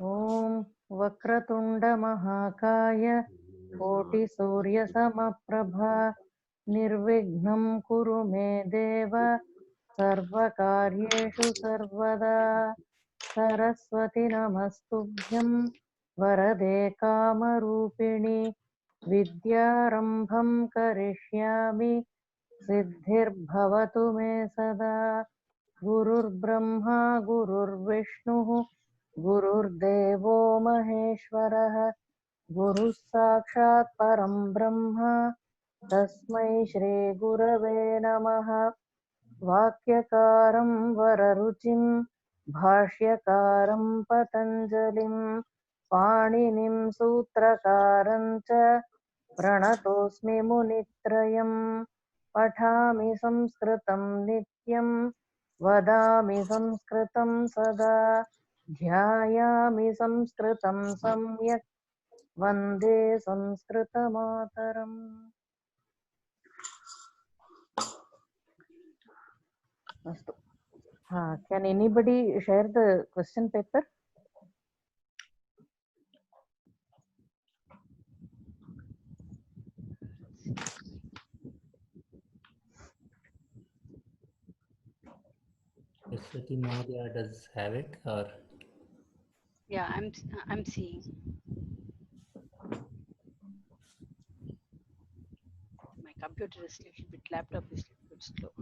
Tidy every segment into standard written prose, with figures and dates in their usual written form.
ॐ वक्रतुण्डमहाकाय कोटिसूर्यसमप्रभा निर्विघ्नं कुरु मे देव सर्वकार्येषु सर्वदा सरस्वती नमस्तुभ्यं वरदे कामरूपिणि विद्यारम्भं करिष्यामि सिद्धिर्भवतु मे सदा गुरुर्ब्रह्मा गुरुर्विष्णुः गुरुर्देवो महेश्वरः गुरुः साक्षात् परं ब्रह्म तस्मै श्रीगुरवे नमः वाक्यकारं वररुचिं भाष्यकारं पतञ्जलिं पाणिनिं सूत्रकारं च प्रणतोऽस्मि मुनित्रयम् पठामि संस्कृतं नित्यं वदामि संस्कृतं सदा ध्यायामि संस्कृतं सम्यक् वन्दे संस्कृतमातरम् अस्तु can anybody share the question paper? Swati Mahodaya does have it, or Yeah, I'm seeing. My computer is a little bit, laptop is a little bit slow.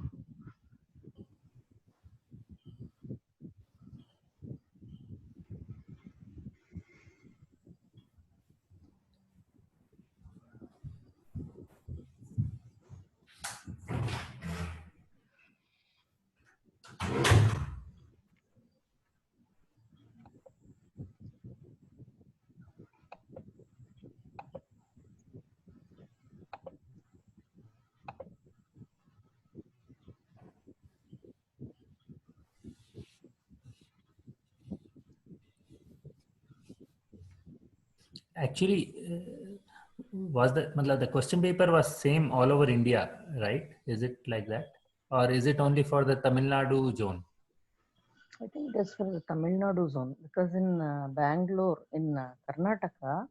actually was the question paper was same all over India, right? Is it like that, or is it only for the Tamil Nadu zone? I think it is for the Tamil Nadu zone because in Bangalore, in Karnataka,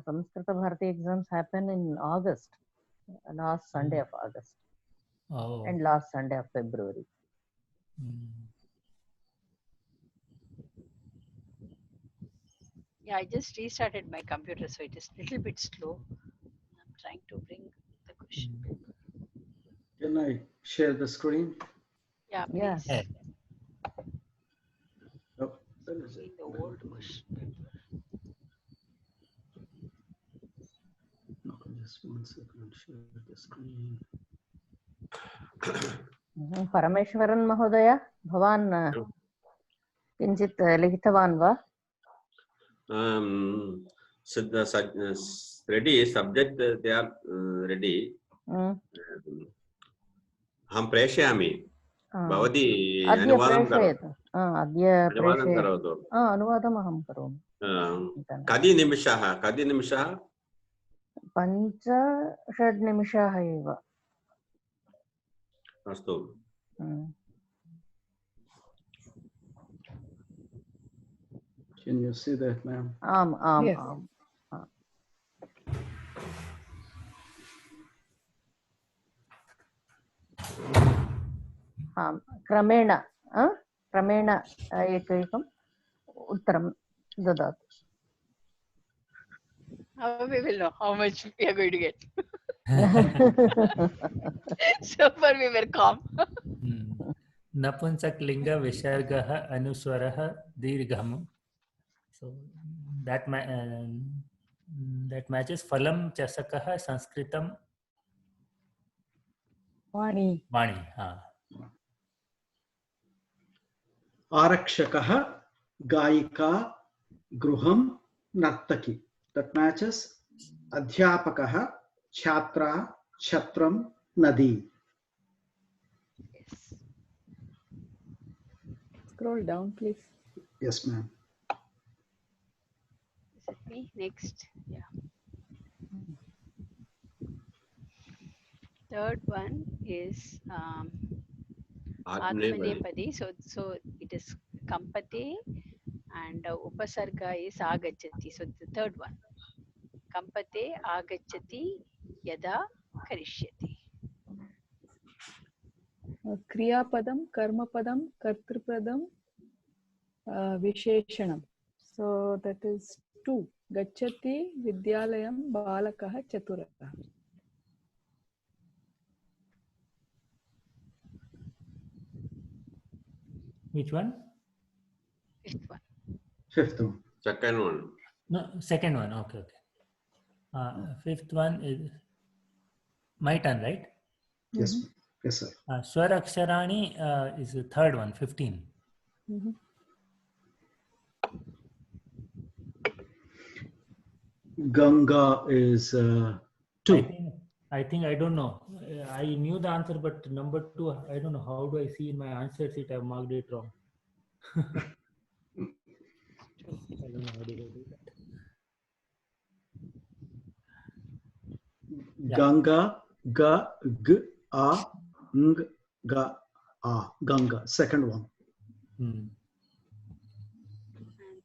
Samskrita Bharati exams happen in August, last Sunday of August. Oh. And last Sunday of February. Yeah, I just restarted my computer, so it is a little bit slow. I'm trying to bring the question paper. Can I share the screen? Yeah, Yeah. please. Yeah. Oh, there is In it. the old question paper. No, just 1 second. Share the screen. Parameswaran महोदय भवान् किञ्चित् लिखितवान् वा? So the ready subject they are ready. अहं प्रेषयामि भवती अनुवादं करोतु अनुवादम् अहं करोमि कति निमिषाः 5-6 निमिषाः एव अस्तु Can you see that, ma'am? आम् आम् Yes. आम् आम् क्रमेण एकैकम् उत्तरं ददातु. How we will know how much we are going to get. So far we were calm. Napunsaklinga visargah anuswarah dirgham. So that matches phalam chasakah sanskritam Vani. Arakshakah, Gayika, Gruham, Nartaki. That matches Adhyapakah, Chhatra, Chhatram, Nadi. Yes. Scroll down, please. Yes, ma'am. Is it me? Next. Yeah. Third one is Atmanepadi. So it is Kampate and upasarga is agachati. So the third one. Kampate agachati yada karishyati. Kriyapadam, Karmapadam, Kartrupadam, Visheshanam. So that is 2. Gachati Vidyalayam Balakaha Chaturah. Which one? Fifth one. Fifth one. Second one. No, second one. Okay, okay. Fifth one is my turn, right? Yes, yes, sir. Swar Aksharani is the third one, 15. Mhm. Ganga is 2. I think I don't know. I knew the answer, but number 2, I don't know. How do I see in my answer sheet? I've marked it wrong. I don't know how did I do that. Yeah. Ganga, ga, g, a, ng, ga, a. Ganga, second one. And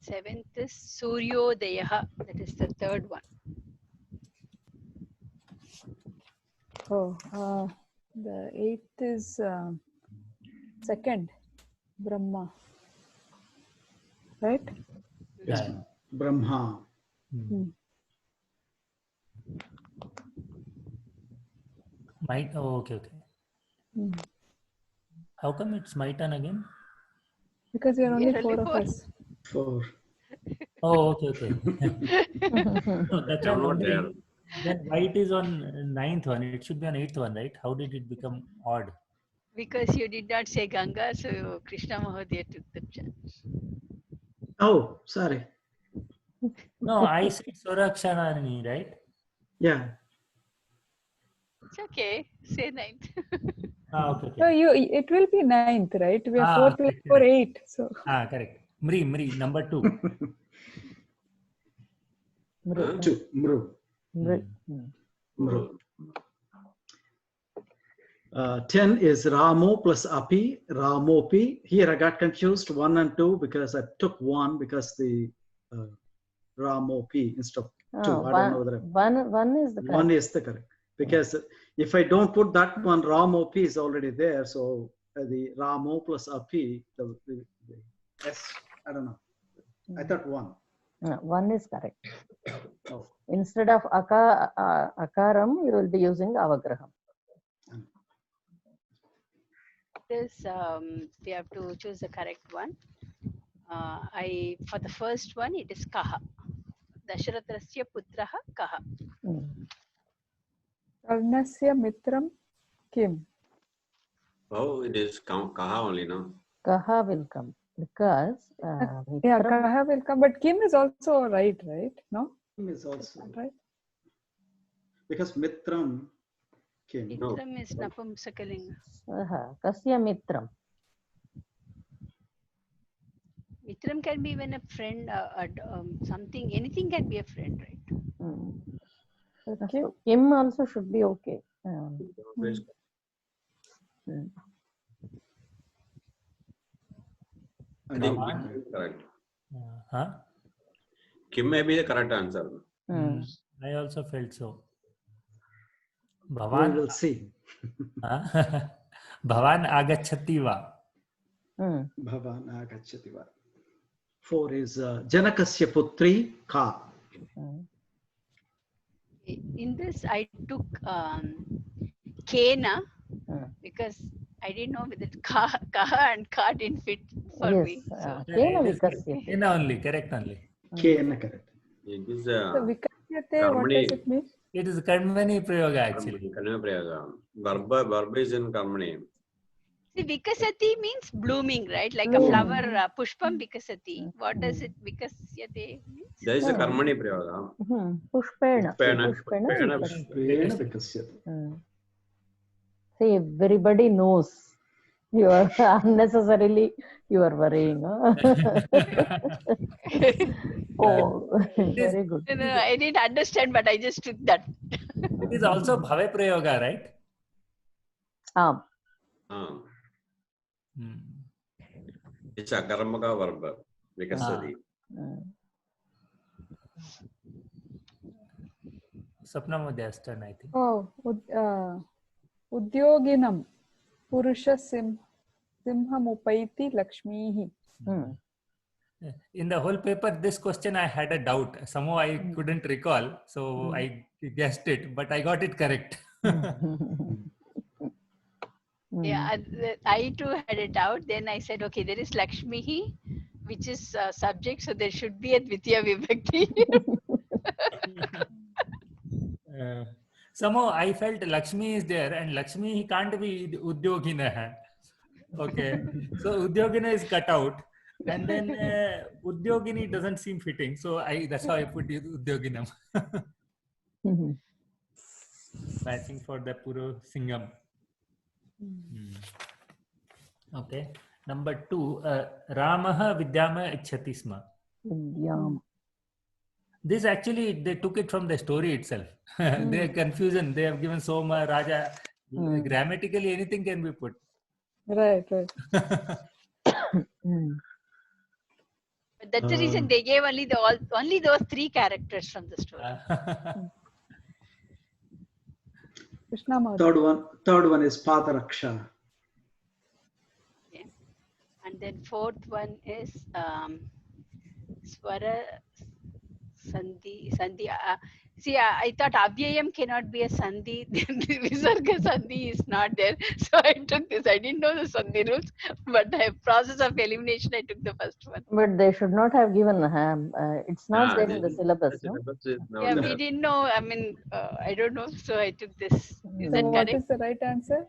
seventh is Suryodayaha. That is the third one. Oh, the 8th is second, Brahma. Right? Yes, Yeah. ma'am. Brahma. Oh, okay, okay. How come it's my turn again? Because we are only You're 4 only of 4. us. 4. Oh, okay, okay. No, that's I'm I'm not wondering. there. Then why it is on 9th one? It should be on 8th one, right? How did it become odd? Because you did not say Ganga, so Krishna Mahodaya took the chance. Oh, sorry. No, I said Suraksharani, right? Yeah. It's okay. Say ninth. Okay, So okay. it will be 9th, right? We are 4 plus correct, 4, correct. 8. So Correct. Mri, number 2. Mru. 2. Mru. Mru. Mru. 10 is Ramo plus Api, Ramopi. Here I got confused 1 and 2 because I took 1 because the Ramopi instead of 2. Oh, I don't know whether one is the correct. 1 is the correct. Because if I don't put that one, Ramopi is already there. So the Ramo plus Api, the S, I don't know. I thought 1. No, 1 is correct. Oh. Instead of akaram, you will be using avagraham. This we have to choose the correct one. For the first one it is Kaha. Dasharathasya putraha Kaha. Karnasya Mitram Kim. Oh, it is Kaha only, no? Kaha will come because Yeah, Mitram, Kaha will come, but Kim is also right? No? Kim is also Right? because Mitram came. No. Mitram is Napumsakalinga. kasya mitram. Mitram can be even a friend, something, anything can be a friend, right? So Kim also should be okay. I think Kim is correct. Kim may be the correct answer. I also felt so. We Bhavan, will see. Bhavan agachati va. Bhavan agachati va. 4 is Janakasya putri Ka. In this, I took Kena because I didn't know whether Kaha and Ka didn't fit for me. So. Kena only, correct only. Kena, correct. It is So Vikasyate, what does it mean? It is Karmani Prayoga actually. Karmani Prayoga. Verb is in Karmani. See, Vikasati means blooming, right? Like a flower, Pushpam Vikasati. What does it Vikasyate means? There is a Karmani Prayoga. Pushpena. Pushpena Vikasyate. See, everybody knows. You are unnecessarily you are worrying. Oh, very good. No, I didn't understand, but I just took that. It is also Bhave Prayoga, right? It's a Karmaka verb. Vikasati. Sapna Madhya's turn, I think. Oh, Udyoginam Purusha Simhamupaiti Lakshmihi. In the whole paper, this question I had a doubt. Somehow I couldn't recall, so I guessed it, but I got it correct. Yeah, I too had a doubt. Then I said, okay, there is Lakshmihi, which is subject, so there should be a Dvitiya Vibhakti. Somehow I felt Lakshmi is there, and Lakshmi he can't be Udyogina. Okay, so Udyogina is cut out, and then Udyogini doesn't seem fitting. So that's how I put Udyoginam. Matching for the Puro Singham. Okay. Number 2, Ramaha Vidyama Ichhati Sma. This actually, they took it from the story itself. Their confusion, they have given Soma, Raja. Grammatically, anything can be put. Right. But that's the reason they gave only those 3 characters from the story. Krishna Madhu. Third one is Padaraksha. Yeah. And then 4th one is Swara Sandhi. See, I thought Avyayam cannot be a Sandhi. Visarga Sandhi is not there. So I took this. I didn't know the Sandhi rules, but the process of elimination, I took the first one. But they should not have given it's not there in the syllabus, no? Yeah, we didn't know. I mean, I don't know. So I took this. Is that What correct? is the right answer?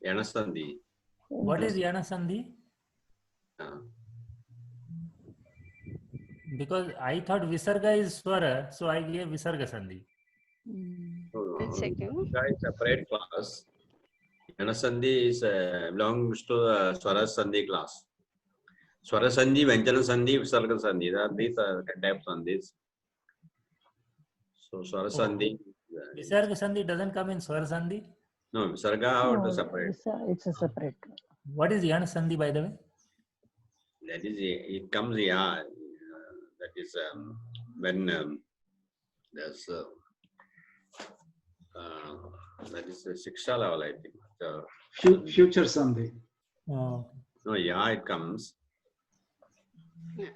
Yanasandhi. What is Yanasandhi? Because I thought Visarga is Swara, so I gave Visarga Sandhi. Second. It's a separate class. Yanasandhi is belongs to Swara Sandhi class. Swara Sandhi, Vyanjana Sandhi, Visarga Sandhi. These are types on this. So Swara Sandhi. Visarga Sandhi doesn't come in Swara Sandhi? No, Visarga out separate. It's a separate. What is Yana Sandhi, by the way? That is, it comes, that is when there's that is a Shiksha level, I think. Future Sandhi. Oh. No, it comes.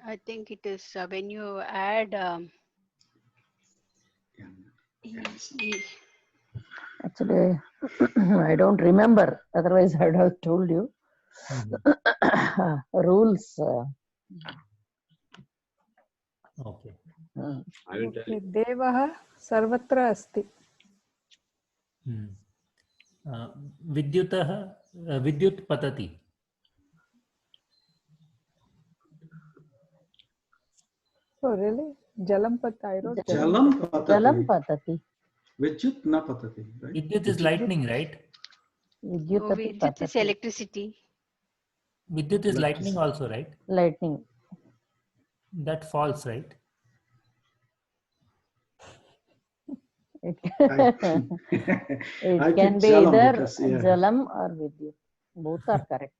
I think it is when you add. Actually, I don't remember. Otherwise, I would have told you. Rules. Okay. I will tell you. Devaha Sarvatra Asti. Vidyut Patati. Oh, really? Jalam Patati. I wrote Jalam Patati. Vidyut na patati, right? Vidyut is lightning, right? Vidyut is electricity. Vidyut is lightning also, right? Lightning. That falls, right? It can be either Jalam or Vidyut. Both are correct.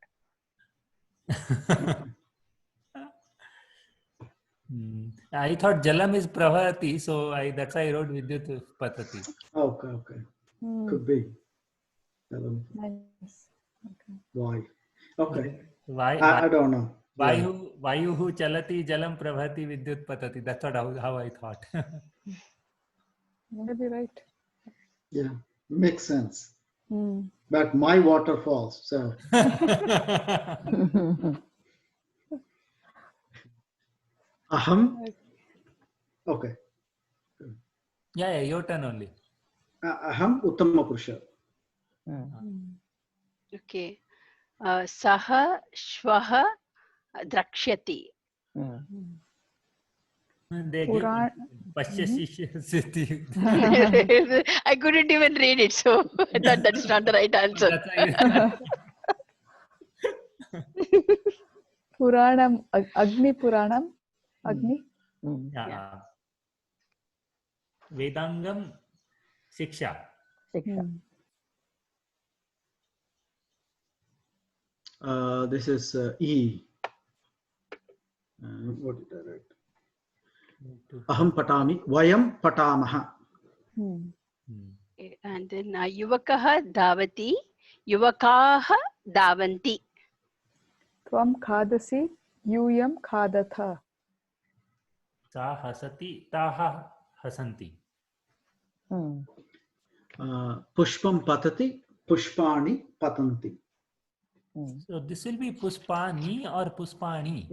I thought Jalam is Pravati, so that's why I wrote Vidyut Patati. Okay. Could be. Nice. Okay. Why? Okay. Why? I don't know. Vayuhu Chalati Jalam Pravati Vidyut Patati. That's what how I thought. Maybe right. Yeah, makes sense. But my water falls, so. Aham. Okay. Yeah, your turn only. Aham Uttama Purusha. Okay. Saha Shvaha Drakshyati. They give I couldn't even read it, so I thought that is not the right answer. Puranam, Agni Puranam, Agni. Yeah. Vedangam Shiksha. This is E. What did I write? Aham patami, vayam patamaha. And then yuvakaha davati, yuvakaha davanti. Tvam khadasi, yuyam khadatha. Sa hasati, taha hasanti. Pushpam patati, pushpani patanti. So this will be Pushpani or Pushpani.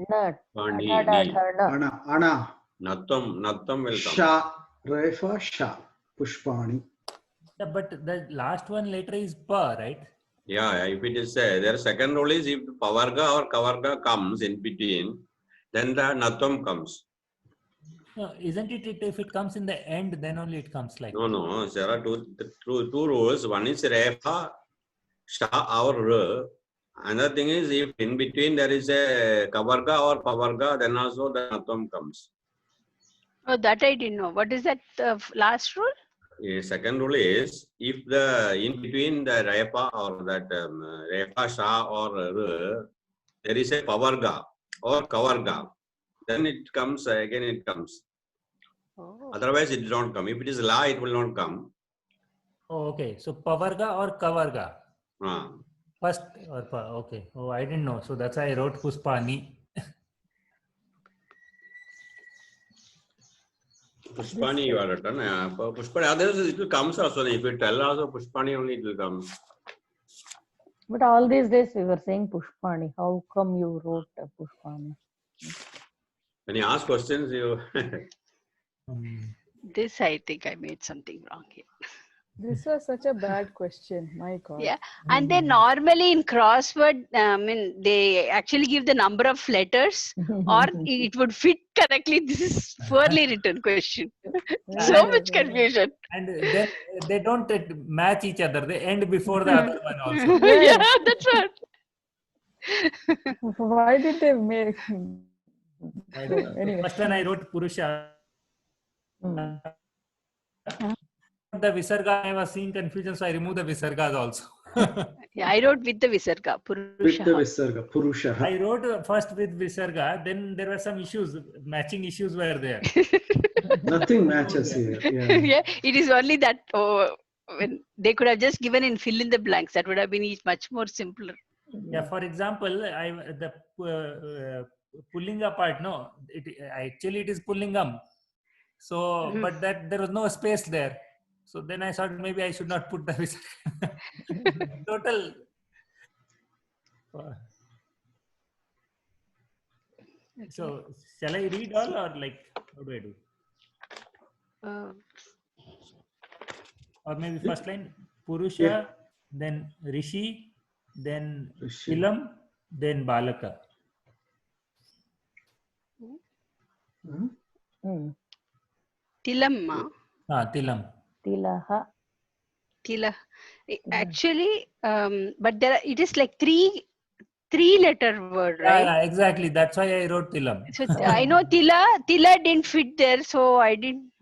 Pani, Ana. Nattam will come. Sha, refa sha, pushpani. Yeah, but the last one letter is Pa, right? Yeah, if it is their second rule is if Pavarga or Kavarga comes in between, then the Nattam comes. No, isn't it if it comes in the end, then only it comes like No, there are two rules. One is Refa, Sha or Ra. Another thing is if in between there is a Kavarga or Pavarga, then also the Nattam comes. Oh, that I didn't know. What is that last rule? The second rule is if the in between the Refa or that Refa, Sha or Ra, there is a Pavarga or Kavarga, then it comes again. It comes. Oh. Otherwise, it will not come. If it is La, it will not come. Oh, okay. So Pavarga or Kavarga? Ah. First or Pa, okay. Oh, I didn't know. So that's why I wrote Pushpani. Pushpani you are written. Pushpani, others it will come also. If you tell also Pushpani only it will come. But all these days we were saying Pushpani. How come you wrote Pushpani? When you ask questions, you. This I think I made something wrong here. This was such a bad question. My God. Yeah, and then normally in crossword, they actually give the number of letters, or it would fit correctly. This is poorly written question. So much confusion. And then they don't match each other. They end before the other one also. Yeah, that's right. Why did they make? I don't know. Anyway. First one I wrote Purusha. The Visarga, I was seeing confusion, so I removed the Visargas also. Yeah, I wrote with the Visarga. With the Visarga, Purushaha. I wrote first with Visarga, then there were some issues, matching issues were there. Nothing matches here. Yeah. Yeah, it is only that when they could have just given in fill in the blanks. That would have been much more simpler. Yeah, for example, the Pullinga part, no, actually it is Pullingam. So, but that there was no space there. So then I thought maybe I should not put the Visarga. Total. So shall I read all or like how do I do? Or maybe first line Purusha, then Rishi, then Tilam, then Balaka. Tilam. Tilam. Tilaha. Tila. Actually, but it is like three letter word, right? Yeah, exactly. That's why I wrote Tilam. So I know Tila didn't fit there, so I didn't.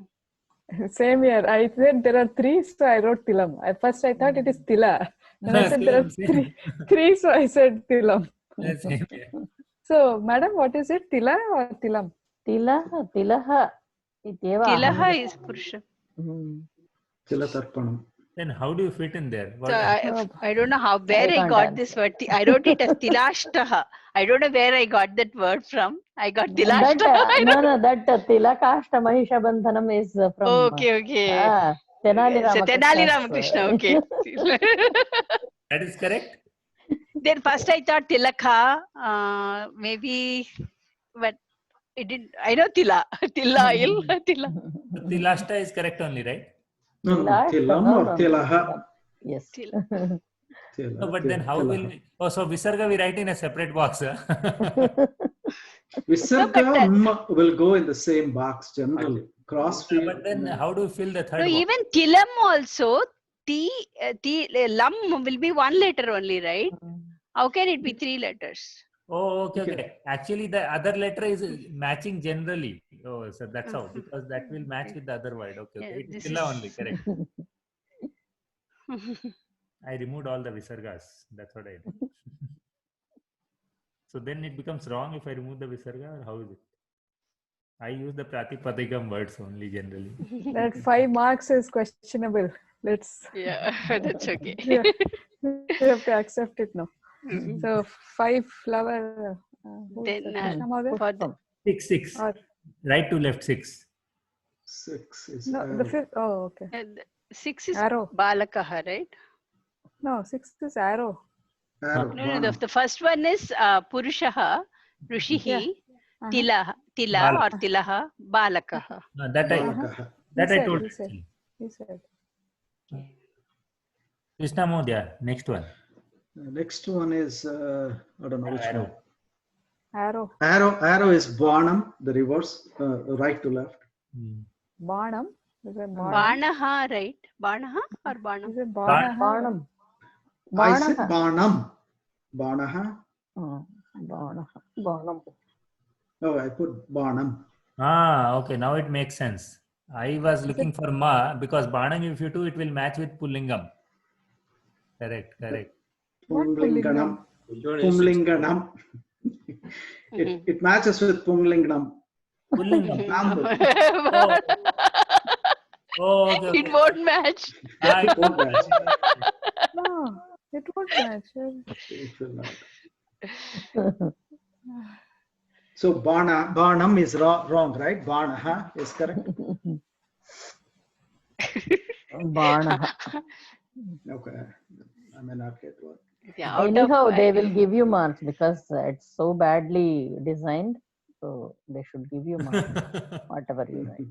Same here. I said there are three, so I wrote Tilam. At first I thought it is Tila. Then I said there are three, so I said Tilam. Same here. So, madam, what is it? Tila or Tilam? Tilaha. Tilaha is Purusha. Tilatarpanam. Then how do you fit in there? So I don't know where I got this word. I wrote it as Tilashtaha. I don't know where I got that word from. I got Tilashtaha. No, that Tilakashta Mahisha Bandhanam is from. Okay. Tenali Ramakrishna. Okay. That is correct. Then first I thought Tilakha, maybe, but it didn't. I know Tila. Tilashta is correct only, right? No, Tilam or Tilaha. Yes. No, but then how will we? Oh, so Visarga we write in a separate box. Visarga will go in the same box generally. Crossfield. But then how do you fill the third No, box? even Tilam also, Lam will be one letter only, right? How can it be three letters? Oh, okay. Actually, the other letter is matching generally. Oh, so that's how, because that will match with the other word. Okay. Yeah, It is Tila only, correct. I removed all the Visargas. That's what I did. So then it becomes wrong if I remove the visarga, or how is it? I use the pratipadikam words only generally. That 5 marks is questionable. Let's Yeah, that's okay. yeah, we have to accept it now. Mhm. So 5 flower. Who is Then, that? Krishna Mahodaya? for the, Pushpam. 6. Or Right to left 6. 6 is no, the arrow. 5th. Oh, okay. 6 is Arrow. Balakaha, right? No, 6th is arrow. Arrow. No, the, Baanam. the first one is Purushaha, Rushihi, Yeah. Tila Balak. or Tilaha, Balakaha. That Balakaha. I told. He said. He said. Krishna Mahodaya, next one. Next one is I don't know which Arrow. one. Arrow. Arrow is Baanam, the reverse, right to left. Banam. Is it Banam? Banaha, right? Banaha or Banam? Is it Banaha? Banam. I said Banaha. Baanam. Banaha. Banaha. Banam. Oh, I put Baanam. Okay, now it makes sense. I was looking for ma because banam, if you do, it will match with pullingam. Correct. What Pumlinganam. Which one is 6? Pumlinganam. It matches with Pumlinganam. Pullingam. Nambu. Okay. It won't match. It won't match. No, it won't match. It will not. So Baanam is wrong, right? Banaha is correct. Banaha. Okay. I may not get one. Yeah, out Anyhow, of, they will give you marks because it's so badly designed. So they should give you marks, whatever you write.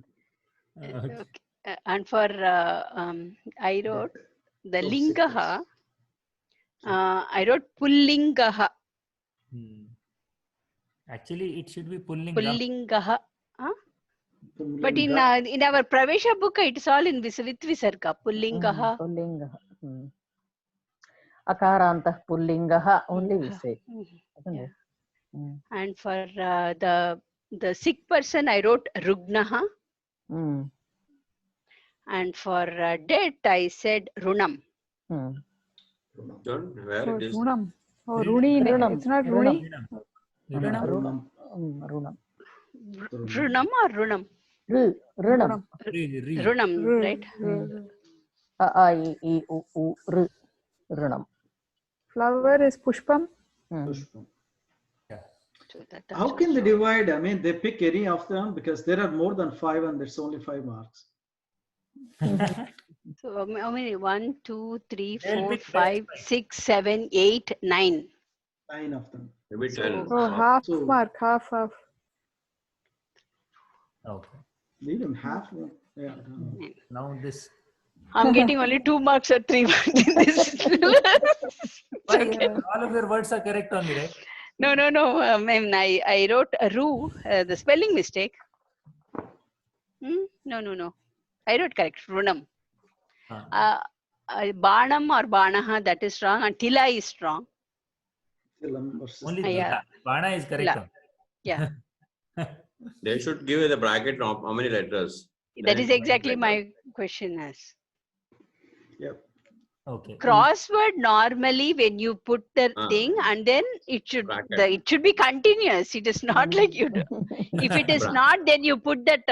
Okay. And for I wrote the Those lingaha. I wrote pullingaha. Actually, it should be pullingam. Pullingaha. But in Pumlinga. our Pravesha book, it's all in with visarga. Pullingaha. Pullingaha. Akarantah pullingaha only we say. Isn't Yeah. it? And for the sick person, I wrote rugnaha. And for dead, I said runam. John, where So it is? Runam. Oh, Runi. Runam. It's not Runi. Runam. Runam. Runam or runam? Runam. Runam, right? A, I, E, U, R. Runam. Flower is Pushpam. Pushpam. So that How can they divide? I mean, they pick any of them because there are more than 5 and there's only 5 marks. So how many? 1, 2, 3, They'll 4, pick best 5, 6, 7, 8, 9. 9 of them. Maybe 10. Oh, half So- mark, half. Okay. Even half. Yeah. I don't know. Now this. I'm getting only 2 marks or 3 marks in this. All of your words are correct only, right? No. I wrote ru, the spelling mistake. No. I wrote correct. Runam. Banam or Banaha, that is wrong. And Tila is wrong. Tilam versus Only Yeah. Bana is correct. La. Yeah. They should give you the bracket of how many letters. That Then is it exactly better. my question as. Yep. Okay. Crossword normally when you put the thing and then it should Bracket. it should be continuous. It is not like you do. If it is Bra- not, then you put that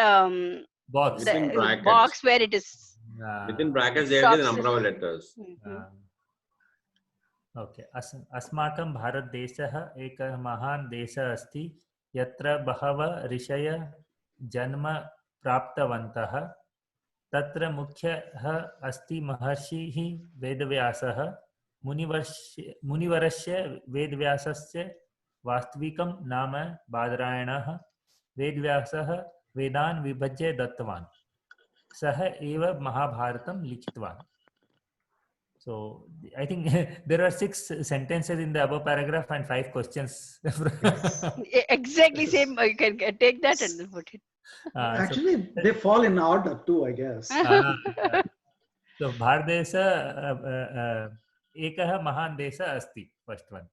Box. the Within brackets. box where it is. Within brackets, there is the Stops. number of letters. Okay अस्माकं भारतदेशः एकः महान् देशः अस्ति यत्र बहवः ऋषयः जन्म प्राप्तवन्तः तत्र मुख्यः अस्ति महर्षिः वेदव्यासः मुनिवरस्य वेदव्यासस्य वास्तविकं नाम बादरायणः वेदव्यासः वेदान् विभज्य दत्तवान् सः एव महाभारतं लिखितवान्. So I think there are 6 sentences in the above paragraph and 5 questions. Exactly same. You can take that and then put it. Actually, they fall in order too, I guess. So भारतदेश एकः महान् देशः अस्ति. First one.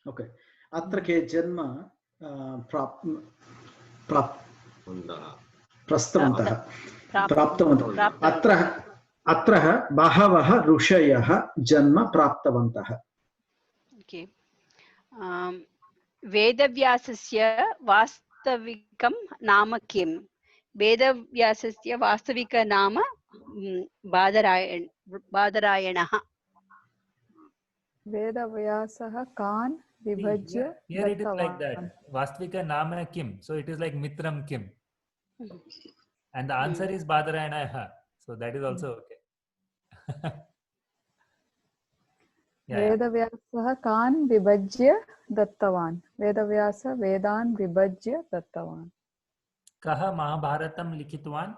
Okay. अत्र के जन्म प्राप्तवन्तः अत्र बहवः ऋषयः जन्म प्राप्तवन्तः. Okay. वेदव्यासस्य वास्तविकं नाम किं? वेदव्यासस्य वास्तविक नाम बादरायणः. वेदव्यासः कान् विभज्य Here it is like that. दत्तवान्. Vastvika Nama Kim. So it is like Mitram Kim. And the answer is Badarayana. So that is also okay. वेदव्यासः कान् विभज्य दत्तवान्. वेदव्यास वेदान् विभज्य दत्तवान्. कः महाभारतं लिखितवान्?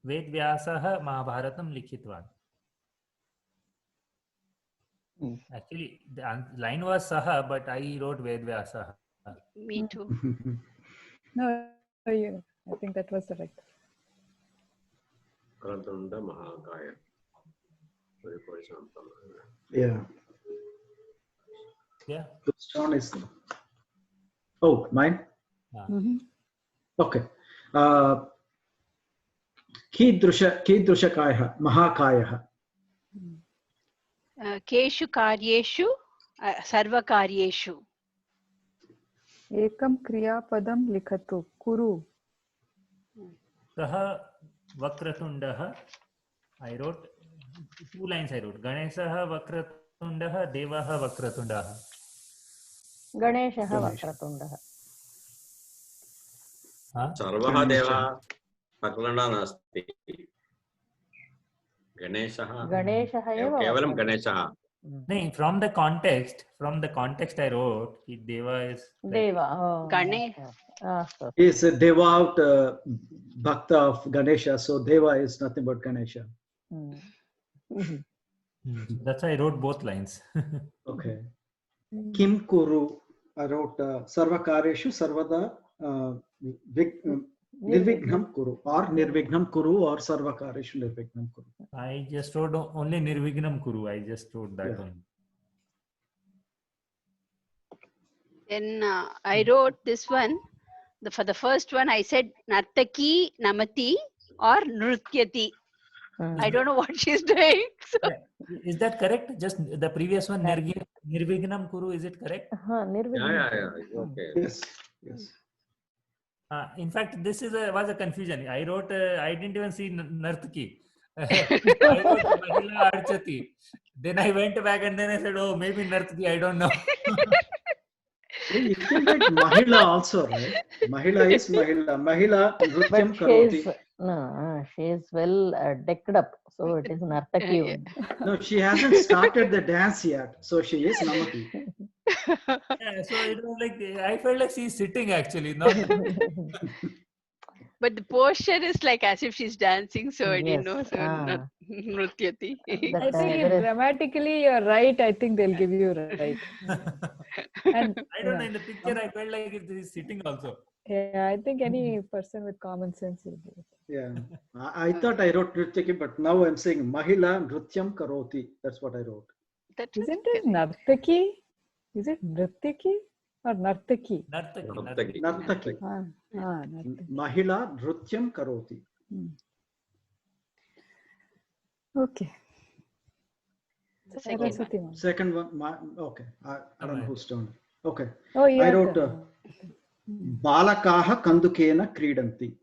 वेदव्यासः महाभारतं लिखितवान्. Actually, the line was Saha, but I wrote Vedvyasah. Me too. No, I think that was the right. Karatunda Mahakaya. Very for example. Yeah. Yeah. Which one is? Oh, mine. Okay. Kidrushakayah, Mahakayah. केषु कार्येषु सर्वकार्येषु. एकं क्रियापदं लिखतु. कुरु. कः वक्रतुण्डः? I wrote 2 lines. I wrote गणेशः वक्रतुण्डः, देवः वक्रतुण्डः. गणेशः वक्रतुण्डः. सर्वः देवः वक्रतुण्डः नास्ति. गणेशः एव केवलं गणेशः. No, from the context I wrote Deva is Deva. He is a devout bhakta of Ganesha, so Deva is nothing but Ganesha. That's why I wrote both lines. Okay. Kim Kuru, I wrote Sarvakareshu Sarvada Nirvignam Kuru, or Nirvignam Kuru, or Sarvakareshu Nirvignam Kuru. I just wrote only Nirvignam Kuru. I just wrote that one. Then I wrote this one. For the first one, I said Nartaki Namati or Nrutyati. I don't know what she's doing. So. Is that correct? Just the previous one, Nirvignam Kuru, is it correct? Yeah. Okay. Yes. Yes. In fact, this was a confusion. I wrote, I didn't even see Nartaki. I wrote Mahila Archati. Then I went back and then I said, oh, maybe Nartaki, I don't know. You can write Mahila also, right? Mahila is Mahila. Mahila Nrutyam Karoti. She is well decked up, so it is Nartaki. No, she hasn't started the dance yet, so she is Namati. Yeah, so it was like, I felt like she's sitting actually, not. But the posture is like as if she's dancing, so I didn't know. So Nrutyati. I think if grammatically you're right, I think they'll give you right. And, I don't know, in the picture I felt like she's sitting also. Yeah, I think any person with common sense will do it. Yeah, I thought I wrote Nrutyaki, but now I'm saying Mahila Nrutyam Karoti. That's what I wrote. Isn't it Nartaki? Is it Nrutyaki or Nartaki? Nartaki. Nartaki. Nartaki. Mahila Nrutyam Karoti. Okay. Second one. Okay. I don't know who's turn. Okay. Oh, yeah. I wrote Balakaha Kandukena Kridanti.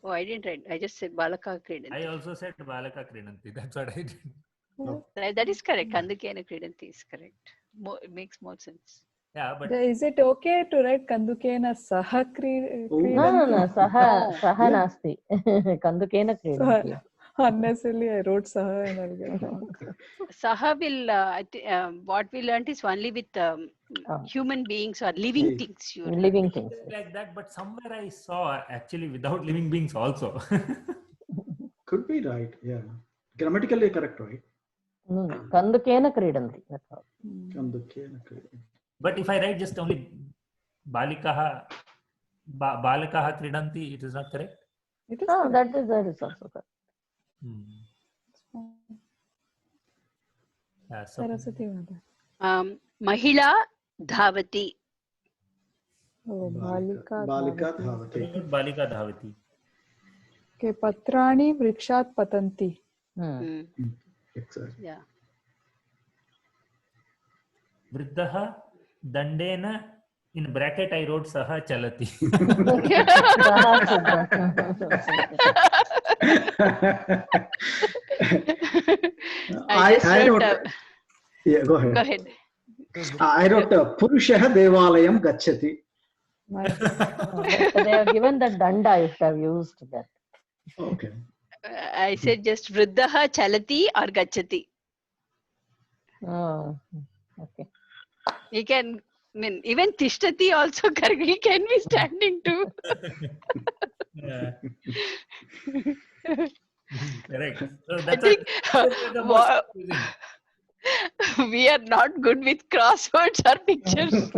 Oh, I didn't write. I just said Balaka Kridanti. I also said Balaka Kridanti. That's what I did. That is correct. Kandukena Kridanti is correct. It makes more sense. Yeah, but is it okay to write Kandukena Saha Kridanti? No. Saha nasti. Kandukena Kridanti. Unnecessarily, I wrote Saha and I'll get wrong. Saha will, what we learned is only with human beings or living things. Living things. like that, but somewhere I saw actually without living beings also. Could be right, yeah. Grammatically correct, right? Kandukena Kridanti. That's all. Kandukena Kridanti. But if I write just only Balikaha Kridanti, it is not correct? It is that is also correct. Yeah, so Saraswati Mata. Mahila Dhavati. Oh, Balika Dhavati. Balika Dhavati. Okay, Patrani Vrikshat Patanti. Exactly. Yeah. Vriddaha Dandena, in bracket I wrote Saha Chalati. I just wrote. Yeah, go ahead. Go ahead. I wrote Purushah Devalayam Gachati. Nice. But they have given the danda if they have used that. Okay. I said just Vriddaha Chalati or Gachati. Oh, okay. He can, I mean, even Tishtati also he can be standing too. Yeah. Correct. So I that's think the most confusing. we are not good with crosswords or pictures.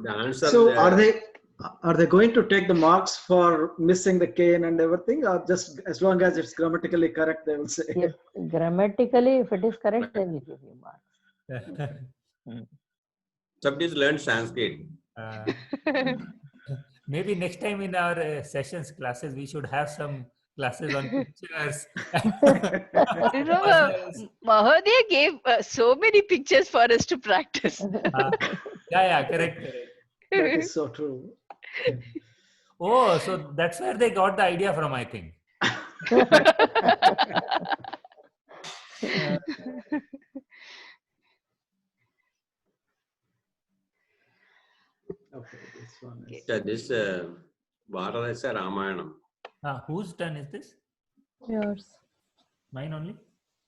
The answer. So are they going to take the marks for missing the K and everything, or just as long as it's grammatically correct, they will say? If grammatically, if it is correct, they will give you marks. Somebody's learned Sanskrit. Maybe next time in our sessions classes, we should have some classes on pictures. You know, Mahodaya gave so many pictures for us to practice. Yeah, correct. That is so true. Oh, so that's where they got the idea from, I think. Okay, this one is. This Varadasa Ramayanam. Whose turn is this? Yours. Mine only?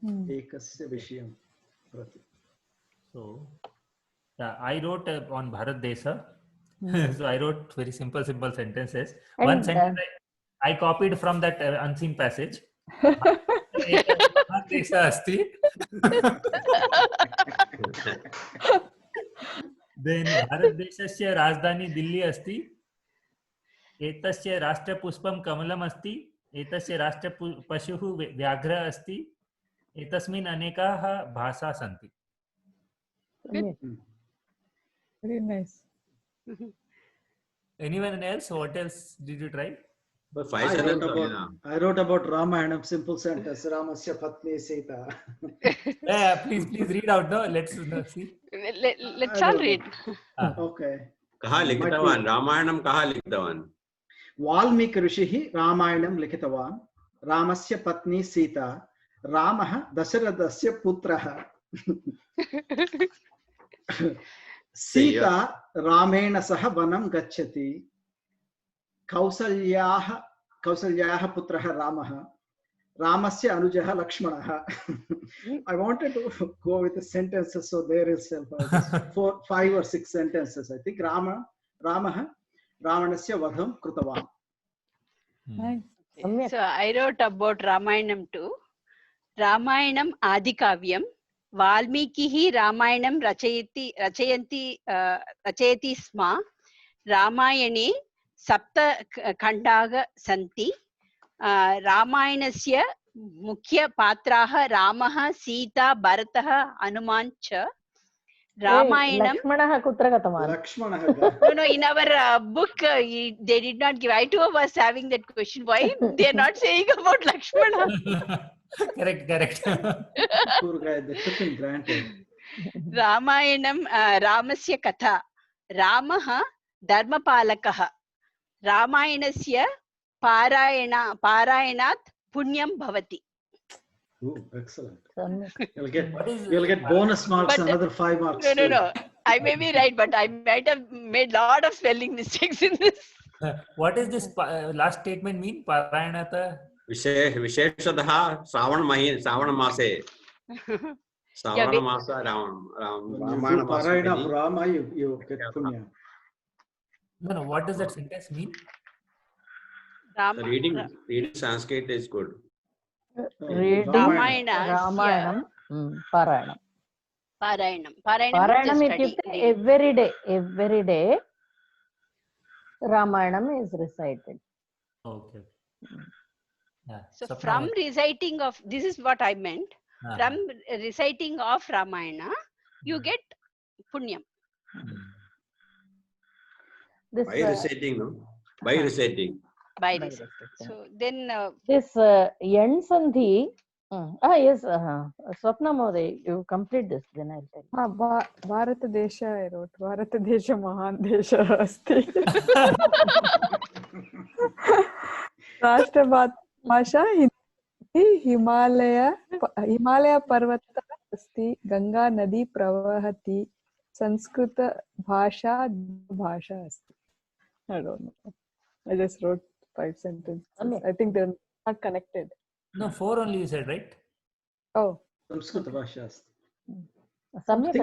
Ekasya Vishayam Prati. So, I wrote on Bharat Desa. So I wrote very simple sentences. And, One sentence I copied from that unseen passage. Bharat Desa asti. Then Bharat Desasya Rajdhani Delhi asti. Etasya Rashtra Puspam Kamalam asti. Etasya Rashtra Pashuhu Vyaghra asti. Etasmin Anekaha Bhasa Santi. Very nice. Anyone else? What else did you try? But I 5 sentences. I wrote about Ramayanam, simple sentence. Ramasya Patni Sita. Yeah, please read out. No, let's see. Let's all read. Okay. Kaha Likitavan? Ramayanam Kaha Likitavan? Valmiki Rishihi Ramayanam Likitavan. Ramasya Patni Sita. Ramaha Dasharatha Putraha. Sita Ramena Saha Vanam Gachati. Kausalyaha Putraha Ramaha. Ramasya Anujaha Lakshmanaha. I wanted to go with the sentences, so there is 5 or 6 sentences. I think Ramaha Ravanasya Vadham Krutavan. Nice. So I wrote about Ramayanam too. Ramayanam Adikavyam. Valmikihi Ramayanam rachayati sma. Ramayane Sapta Khandaga Santi. Ramayanasya Mukhya Patraha Ramaha Sita Bharataha Hanuman cha. Ramayanam. Lakshmanaha Kutra Gatavan. Lakshmanaha. No, in our book, they did not give. I too was having that question. Why they are not saying about Lakshmana? Correct. Poor guy, they took him granted. Ramayanam Ramasya Katha. Ramaha Dharmapalakaha. Ramayanasya Parayanat Punyam Bhavati. Ooh, excellent. Samyak. You'll get bonus marks, But, another 5 marks. No. I may be right, but I might have made a lot of spelling mistakes in this. What does this last statement mean? Parayanata? Visheshadaha Savan Mase. Savan Masa When you do Parayana of Rama, you get punya. No. What does that sentence mean? Reading Sanskrit is good. Reading Ramayana. Parayanam. Parayanam is every day Ramayanam is recited. Okay. Yeah. So from reciting of, this is what I meant. From reciting of Ramayana, you get punyam. By reciting, no? By reciting. By reciting. So then this Yan Sandhi Yes, Swapna Mode, you complete this, then I'll tell you. भारतदेश I wrote. भारतदेश महान् देशः अस्ति. राष्ट्रभाषा हिंदी, हिमालय पर्वतः अस्ति, गंगा नदी प्रवहति, संस्कृत भाषा भाषा अस्ति. I don't know. I just wrote 5 sentences. I think they're not connected. No, 4 only you said, right? Oh. Samskrita Bhasha asti. Samyak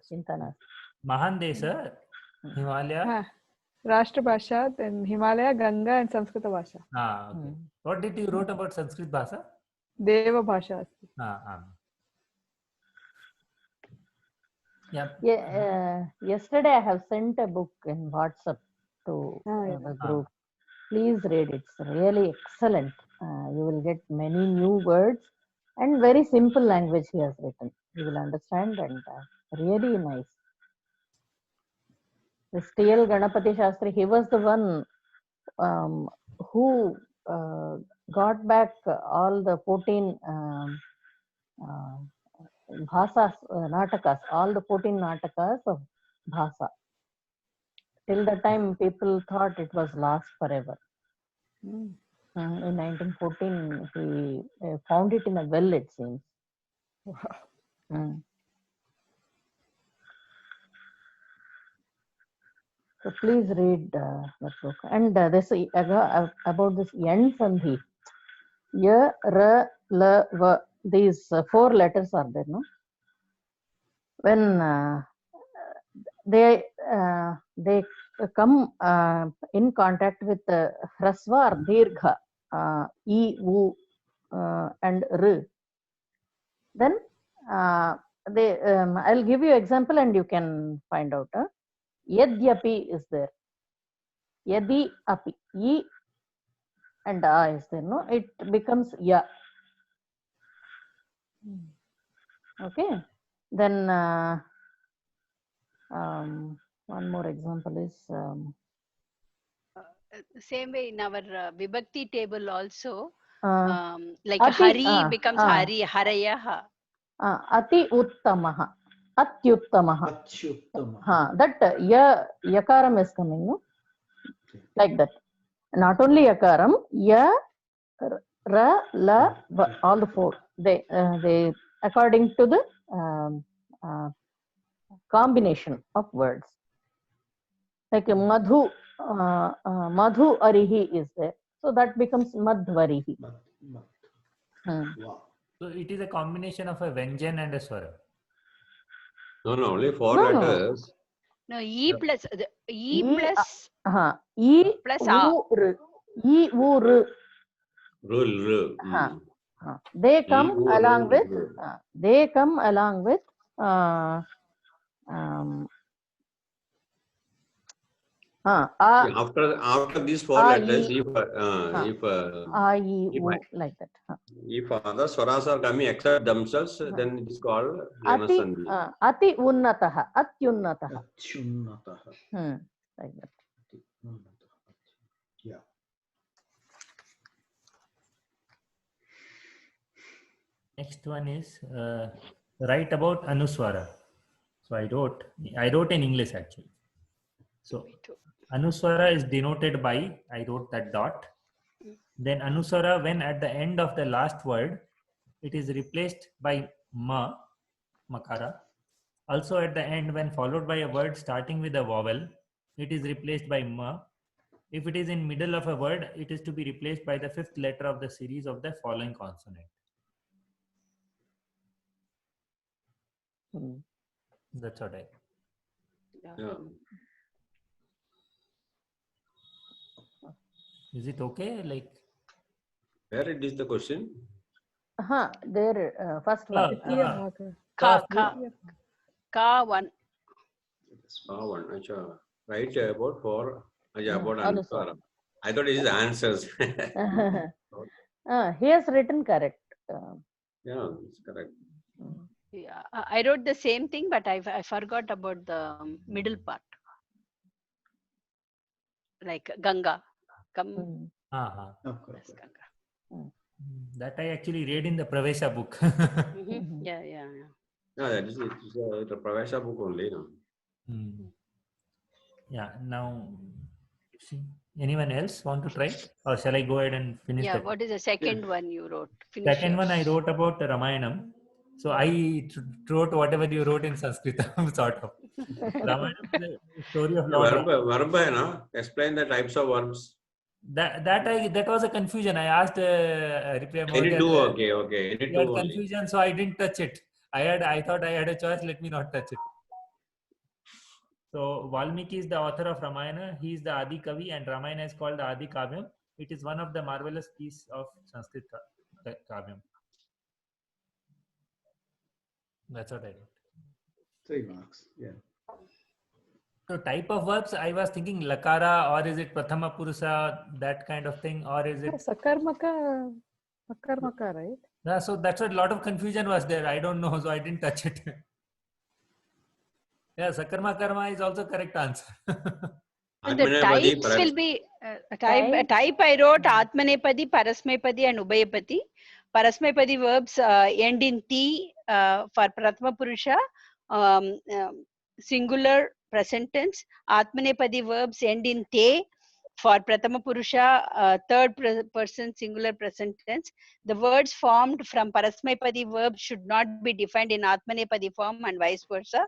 Chinta nasti. Mahan Desha, Himalaya. Rashtrabhasha, then Himalaya, Ganga, and Sanskrit Bhasha. Okay. What did you wrote about Sanskrit Bhasha? Deva Bhasha. Yeah. Yesterday I have sent a book in WhatsApp to the group. Please read it. It's really excellent. You will get many new words and very simple language he has written. You will understand and really nice. This T.L. Ganapati Shastri, he was the one who got back all the 14 bhasas, natakas, all the 14 natakas of bhasa. Till the time people thought it was lost forever. In 1914, he found it in a well, it seems. So please read that book. And this about this Yan Sandhi. Ya, Ra, La, Va. These 4 letters are there, no? When they come in contact with Hrasva or Dirgha, I, U, and R, then I'll give you example and you can find out. Yadyapi is there. Yadi api. I and A is there, no? It becomes Ya. Okay. Then one more example is same way in our Vibhakti table also, like Ati, Hari becomes Hari, Harayaha. Ati Uttamaha. Atyuttamaha. Atyuttamaha. That Yakaram is coming, no? Like that. Not only Yakaram, Ya, Ra, La, Va, all the 4. They according to the combination of words. Like Madhu, Madhu Arihi is there. So that becomes Madhvarihi. So it is a combination of a Vyanjan and a Swara. No, only 4 letters. No, E plus E plus E plus A. E U R. Rul. They come along with after these 4 letters, if like that. If other swaras are coming except themselves, then it is called Yanasandhi. Ati unnataha, atyunnataha. Like that. Yeah. Next one is write about Anuswara. So I wrote in English actually. So Anuswara is denoted by, I wrote that dot. Then Anuswara, when at the end of the last word, it is replaced by ma, makara. Also at the end, when followed by a word starting with a vowel, it is replaced by ma. If it is in middle of a word, it is to be replaced by the 5th letter of the series of the following consonant. That's what I. Yeah. Is it okay? Like Where it is the question? There, first one. Ka one. Ka one. Achha. Right about 4. About Anuswara. I thought it is answers. He has written correct. Yeah, it's correct. Yeah, I wrote the same thing, but I forgot about the middle part. Like Ganga. Okay. Ganga. That I actually read in the Pravesha book. Yeah, yeah, yeah. No, that is it's a Pravesha book only. No? Yeah. Now, see, anyone else want to try, or shall I go ahead and finish Yeah, that? what is the second one you wrote? Finish Second one I yours. wrote about the Ramayanam. So I wrote whatever you wrote in Sanskrit, sort of. Ramayana is the story of Lord Rama. Verb, no? Explain the types of verbs. That was a confusion. I asked Ripley Any two, Mahodaya, okay, okay. Any he two had only. confusion, so I didn't touch it. I thought I had a choice. Let me not touch it. So Valmiki is the author of Ramayana. He is the Adi Kavi, and Ramayana is called the Adi Kavyam. It is one of the marvelous piece of Sanskrit Kavyam. That's what I wrote. 3 marks. Yeah. So type of verbs, I was thinking lakara, or is it prathama purusa, that kind of thing, or is it? Sakarmaka, Akarmaka, right? Yeah, so that's what a lot of confusion was there. I don't know, so I didn't touch it. Yeah, sakarma karma is also correct answer. And the Atmanepadi, types will be type I wrote Atmanepadi, Parasmepadi, and Ubhayapadi. Parasmepadi verbs end in T for Prathama Purusha, singular present tense. Atmanepadi verbs end in Te for Prathama Purusha, third person singular present tense. The words formed from Parasmepadi verbs should not be defined in Atmanepadi form and vice versa.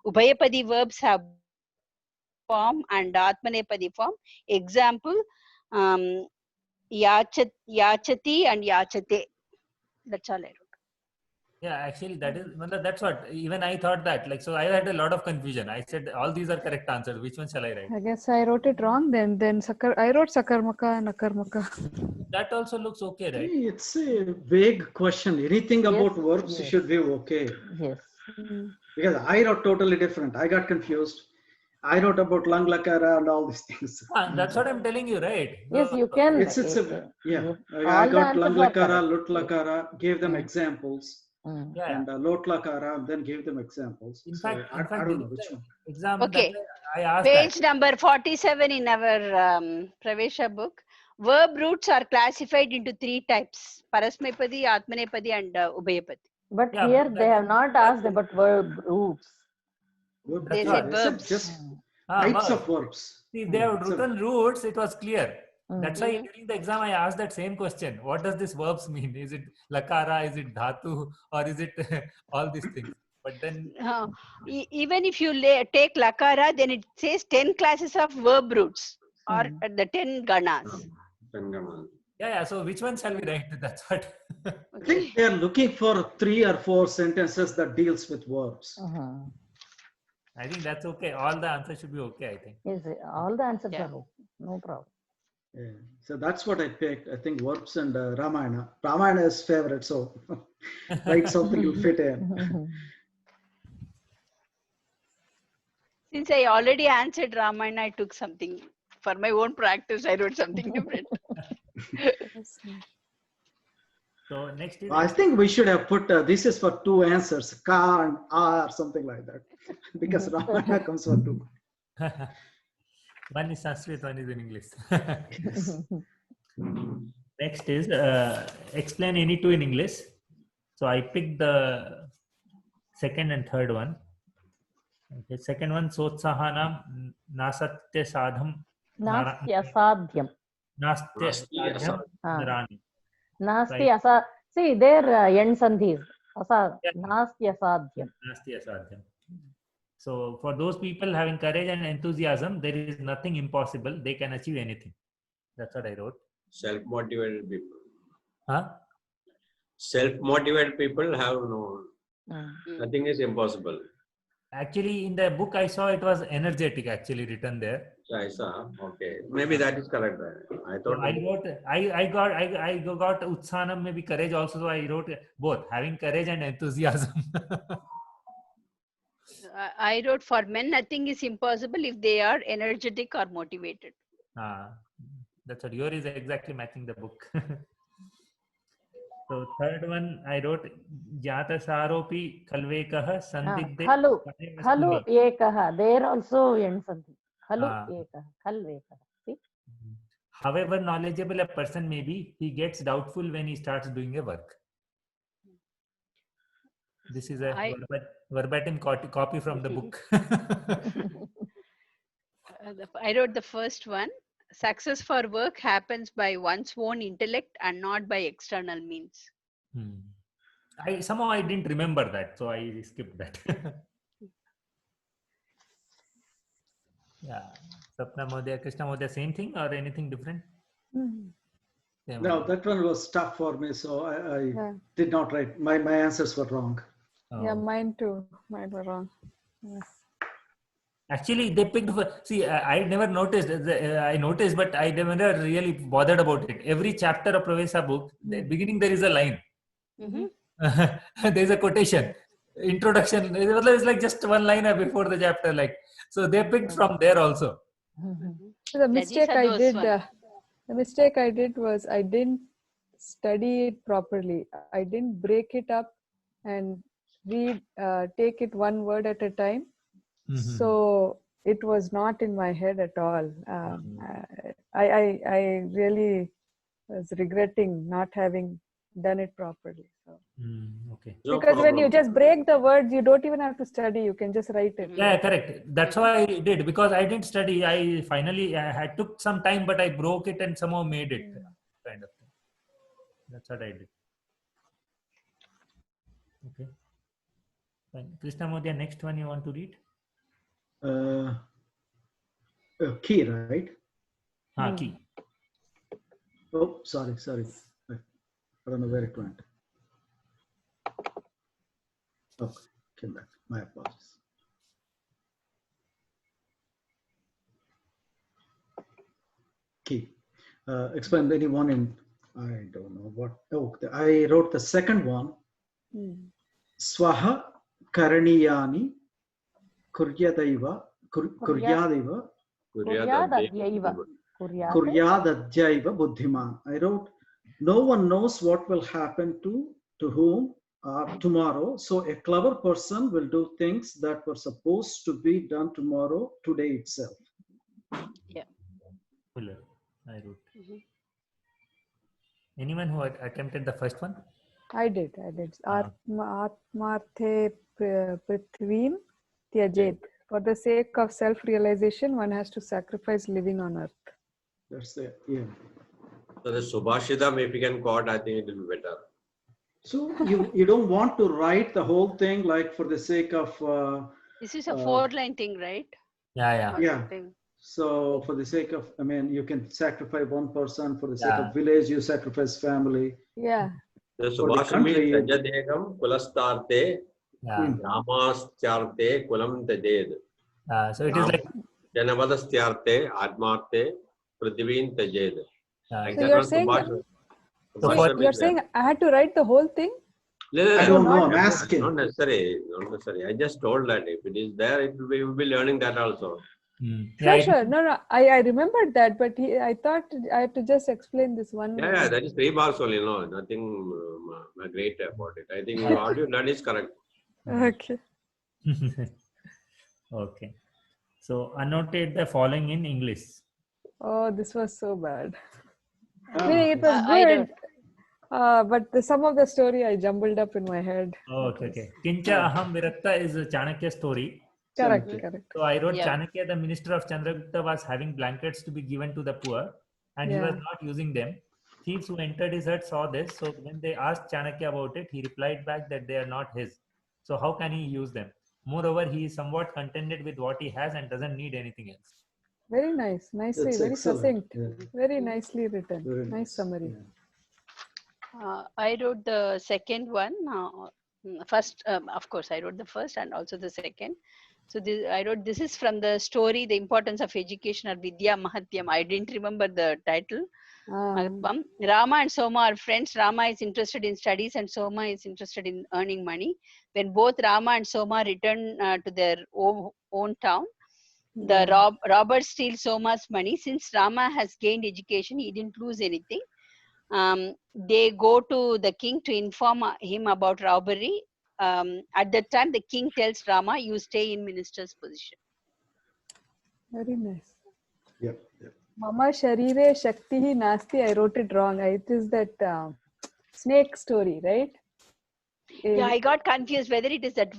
Ubhayapadi verbs have form and Atmanepadi form. Example, yachati and yachate. That's all I wrote. Yeah, actually, that's what even I thought that. Like, so I had a lot of confusion. I said all these are correct answers. Which one shall I write? I guess I wrote it wrong then. I wrote Sakarmaka and Akarmaka. That also looks okay, right? It's a vague question. Anything about verbs yes. should be okay. Yes. Because I wrote totally different. I got confused. I wrote about lang lakara and all these things. That's what I'm telling you, right? Yes, you can. It's a yeah. All I the got lang answers are lakara, correct. lut lakara, gave them Mm. examples, Yeah. and lot lakara, and then gave them examples. In So fact, I don't during know which the one. exam, Okay. I asked Page that. number 47 in our Pravesha book. Verb roots are classified into 3 types: Parasmepadi, Atmanepadi, and Ubhayapadi. But Yeah, here but they have not asked about verb roots. They That's said what. They said verbs. just types of verbs. See, they have So- written roots, it was clear. Mm. That's why during the exam I asked that same question. What does this verbs mean? Is it lakara, is it dhatu, or is it all these things? But then Even if you take Lakara, then it says 10 classes of verb roots or the 10 ganas. yeah, so which one shall we write? That's what. I think they are looking for 3 or 4 sentences that deals with verbs. I think that's okay. All the answers should be okay, I think. Yes, all the answers Yeah. are okay. No problem. Yeah. So that's what I picked. I think verbs and Ramayana. Ramayana is favorite, so write something to fit in. Since I already answered Ramayana, I took something for my own practice. I wrote something different. So next is I think we should have put this is for 2 answers, ka and or something like that, because Ramayana comes for 2. one is Sanskrit, one is in English. Next is explain any two in English. So I picked the second and third one. Okay, second one, Sotsahanam Nasatya Sadham Nastya sadhyam. Nastya Sadhyam Narani. Nasti asa. See, there end sandhis. Asa. Nastya sadhyam. Nastya Sadhyam. So for those people having courage and enthusiasm, there is nothing impossible. They can achieve anything. That's what I wrote. Self-motivated people. Huh? Self-motivated people have nothing is impossible. Actually, in the book I saw it was energetic actually written there. I saw. Okay, maybe that is correct. I thought. So I wrote. I got utsanam, maybe courage also. So I wrote both, having courage and enthusiasm. I wrote for men, nothing is impossible if they are energetic or motivated. That's what yours is exactly matching the book. So third one I wrote Jata Saropi Kalvekah Sandigde. Khalu. Khalu ekah. There also end sandhi. Khalu ekah. Kalvekah. See? however knowledgeable a person may be, he gets doubtful when he starts doing a work. This is a verbatim copy from the book. I wrote the first one. Success for work happens by one's own intellect and not by external means. Somehow I didn't remember that, so I skipped that. Yeah. Sapna Modaya, Krishna Modaya, same thing or anything different? Mhm. Same No, only. that one was tough for me, so I Yeah. did not write. My answers were wrong. Oh. Yeah, mine too. Mine were wrong. Yeah. Actually, they picked. See, I never noticed. I noticed, but I never really bothered about it. Every chapter of Pravesa book, the beginning there is a line. There is a quotation, introduction. It's like just one line before the chapter. Like, so they picked from there also. So the mistake I did, one. the mistake I did was I didn't study it properly. I didn't break it up and read, take it one word at a time. So it was not in my head at all. I really was regretting not having done it properly. So. Okay. No Because when you problem. just break the words, you don't even have to study. You can just write it. Yeah, correct. That's why I did, because I didn't study. I finally I had took some time, but I broke it and somehow made it kind of thing. That's what I did. Okay. Fine. Krishna Modia, next one you want to read? Key, right? Key. Oh, sorry. I don't know where it went. Okay, came back. My apologies. Key. Explain anyone in, I don't know what. Oh, I wrote the second one. Swaha karaniyani kuryadaiva kuryadaiva kuryadadyaiva buddhiman. I wrote, no one knows what will happen to whom tomorrow. So a clever person will do things that were supposed to be done tomorrow, today itself. Yeah. Fuller. I wrote. Anyone who had attempted the first one? I did. Atmarte prithvim tyajet. For the sake of self-realization, one has to sacrifice living on earth. That's it. Yeah. So the Subhashidam, if you can quote, I think it will be better. So you don't want to write the whole thing like for the sake of. This is a 4-line thing, right? Yeah. Yeah. So for the sake of, I mean, you can sacrifice one person. For the sake of village, you sacrifice family. Yeah. The For the Subhashidam country, Tajadegam Kulastarte Ramastyarte Kulam Tajed. So it is like Janavadastyarte Atmarte Prithivin Tajed. So you're saying you're saying I had to write the whole thing? I don't know. I'm asking. Not necessary. I just told that if it is there, we will be learning that also. Sure. No. I remembered that, but I thought I had to just explain this one. Yeah, that is 3 marks only. No, nothing great about it. I think what you done is correct. Okay. Okay. So annotate the following in English. Oh, this was so bad. Meaning it was good, but some of the story I jumbled up in my head. Okay. Kincha Aham Virakta is a Chanakya story. Correct. So I wrote Chanakya, the minister of Chandragupta, was having blankets to be given to the poor, and he was not using them. Thieves who entered his hut saw this. So when they asked Chanakya about it, he replied back that they are not his. So how can he use them? Moreover, he is somewhat contented with what he has and doesn't need anything else. Very nice. Nicely, very succinct. Yeah. Very nicely written. Very nice summary. Yeah. I wrote the second one. First, of course, I wrote the first and also the second. So I wrote, this is from the story, The Importance of Education, or Vidya Mahatyam. I didn't remember the title. Rama and Soma are friends. Rama is interested in studies and Soma is interested in earning money. When both Rama and Soma return to their own town, the robbers steal Soma's money. Since Rama has gained education, he didn't lose anything. They go to the king to inform him about robbery. At that time, the king tells Rama, you stay in minister's position. Very nice. Yep. Mama Sharire Shaktihi Nasti. I wrote it wrong. It is that snake story, right? Yeah, I got confused whether it is that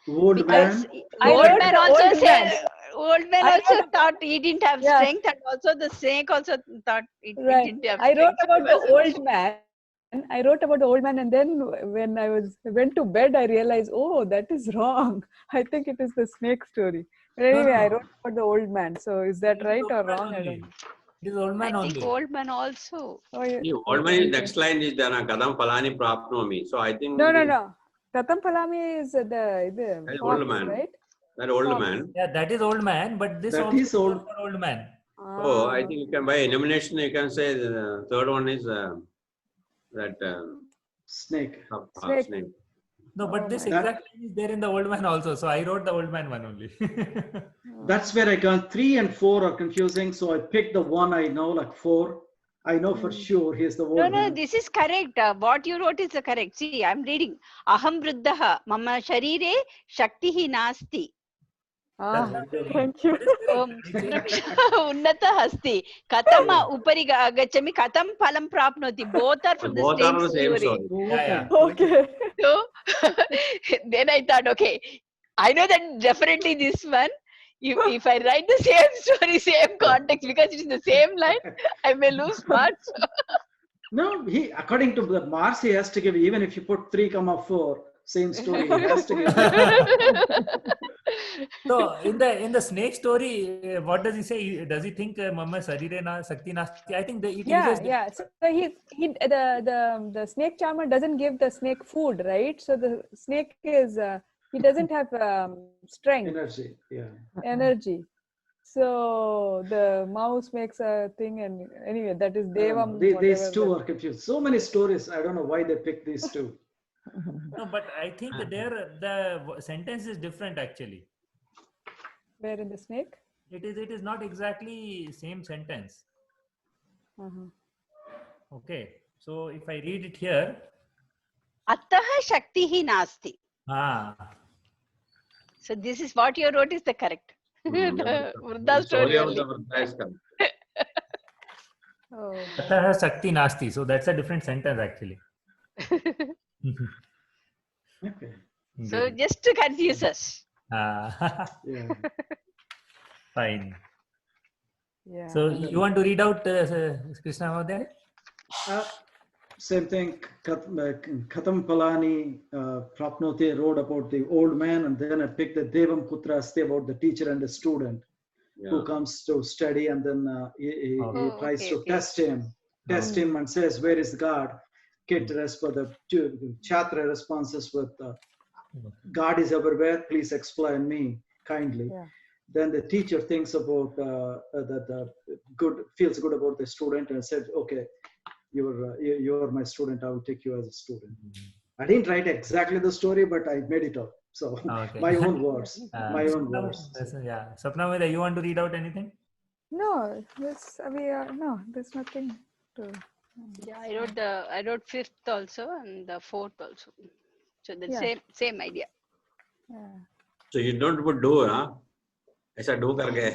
Old because man. old man also old said man. old man I also wrote- thought he didn't have Yeah. strength, and also the snake also thought it Right. didn't have I wrote strength. about the old man. I wrote about the old man, and then when I went to bed, I realized, oh, that is wrong. I think it is the snake story. But anyway, I wrote about the old man. So is that It is right old or man wrong? I only. don't know. It is old man I think only. old man also. Oh, yeah. The old man is next line is there. Kadam Palani Prapnomi. So I think No. Katam Palami is the That is fox, old man. right? that old Fox. man. Yeah, that is old man, but this That also is old. for old man. So I think you can by elimination you can say the third one is that Snake. Snake. snake. No, but Oh this my God. exact line is there in the old man also. So I wrote the old man one only. That's where I got 3 and 4 are confusing. So I picked the one I know, like 4. I know for sure he's the old No, man. this is correct. What you wrote is the correct. See, I'm reading. Aham vruddhaha mama sharire shaktihi nasti. Ah, That's what I'm saying. thank you. That is correct. Om It's in vriksha unnatah asti. Katam upari gachami katam phalam prapnoti. Both are from the Both are same the same story. story. Yeah. Okay. So then I thought, okay, I know that definitely this one. If I write the same story, same context, because it is the same line, I may lose marks. No, he according to the Mars, he has to give, even if you put 3, 4, same story, he has to give. So in the snake story, what does he say? Does he think Mama Sarire na Sakti Nasti? I think it uses Yeah. So the snake charmer doesn't give the snake food, right? So the snake is he doesn't have strength, energy. So the mouse makes a thing, and anyway, that is Devam. These two are confused. So many stories. I don't know why they picked these two. No, but I think there the sentence is different actually. Where in the snake? It is not exactly same sentence. Okay, so if I read it here, Attaha shaktihi nasti. So this is what you wrote is the correct. The Vruddha story only. Oh. Ataha Sakti Nasti. So that's a different sentence actually. Okay. So just to confuse us. Yeah. Fine. Yeah. So you want to read out Krishna Mahodaya? Same thing. Khatam Palani Prapnoti wrote about the old man, and then I picked the Devam Putra Asti about the teacher and the student who comes to study, and then he tries to test him and says, "Where is God?" Kid responds, the Chatra responses with, "God is everywhere. Please explain me kindly." Yeah. Then the teacher thinks about feels good about the student and said, "Okay, you're my student. I will take you as a student." I didn't write exactly the story, but I made it up. So my own words, my own words. Yeah, Sapna Mahodaya, you want to read out anything? No, there's nothing to. Yeah, I wrote fifth also and the fourth also. So the same idea. Yeah. So you don't put do, huh? ऐसा do करके